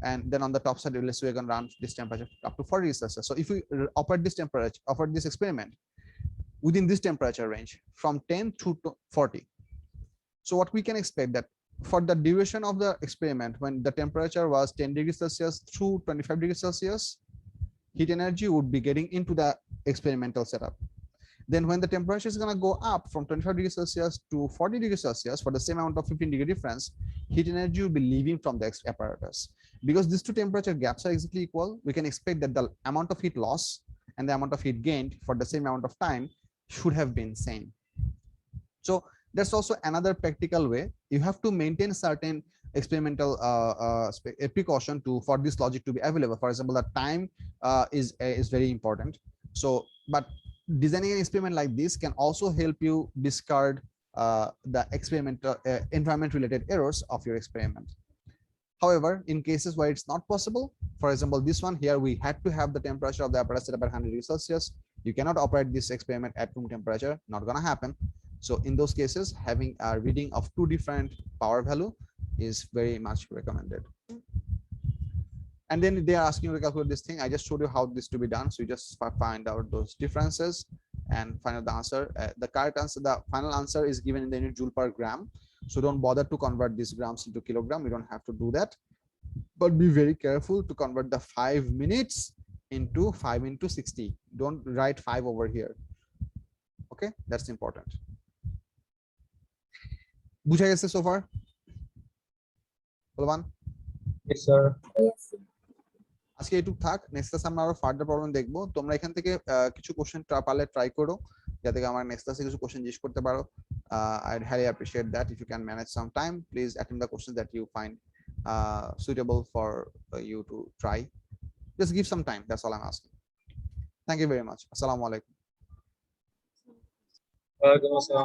and then on the top side, let's say we're going to run this temperature up to 40 degrees Celsius. So if we operate this temperature, operate this experiment within this temperature range from 10 to 40, so what we can expect that for the duration of the experiment, when the temperature was 10 degrees Celsius through 25 degrees Celsius, heat energy would be getting into the experimental setup. Then when the temperature is going to go up from 25 degrees Celsius to 40 degrees Celsius for the same amount of 15-degree difference, heat energy will be leaving from the apparatus. Because these two temperature gaps are exactly equal, we can expect that the amount of heat loss and the amount of heat gained for the same amount of time should have been same. So that's also another practical way. You have to maintain certain experimental precaution for this logic to be available. For example, the time is very important. So, but designing an experiment like this can also help you discard the experimental environment related errors of your experiment. However, in cases where it's not possible, for example, this one here, we had to have the temperature of the apparatus set at 100 degrees Celsius. You cannot operate this experiment at room temperature, not going to happen. So in those cases, having a reading of two different power value is very much recommended. And then they are asking you to calculate this thing. I just showed you how this to be done. So you just find out those differences and find out the answer. The correct answer, the final answer is given in the unit joule per gram. So don't bother to convert these grams into kilogram. You don't have to do that. But be very careful to convert the 5 minutes into 5 into 60. Don't write 5 over here. Okay, that's important. বুঝা গেছে so far? বলবান? Yes, sir. Yes. আজকে এইটুক থাক, next ক্লাসে আমরা আরো further problem দেখবো। তোমরা এখান থেকে কিছু কোশ্চেন পারলে ট্রাই করো, যাতে আমার নেক্সট ক্লাসে কিছু কোশ্চেন জিজ্ঞেস করতে পারো। I'd highly appreciate that. If you can manage some time, please attend the questions that you find suitable for you to try. Just give some time, that's all I'm asking. Thank you very much. Assalamu alaikum. Welcome, sir.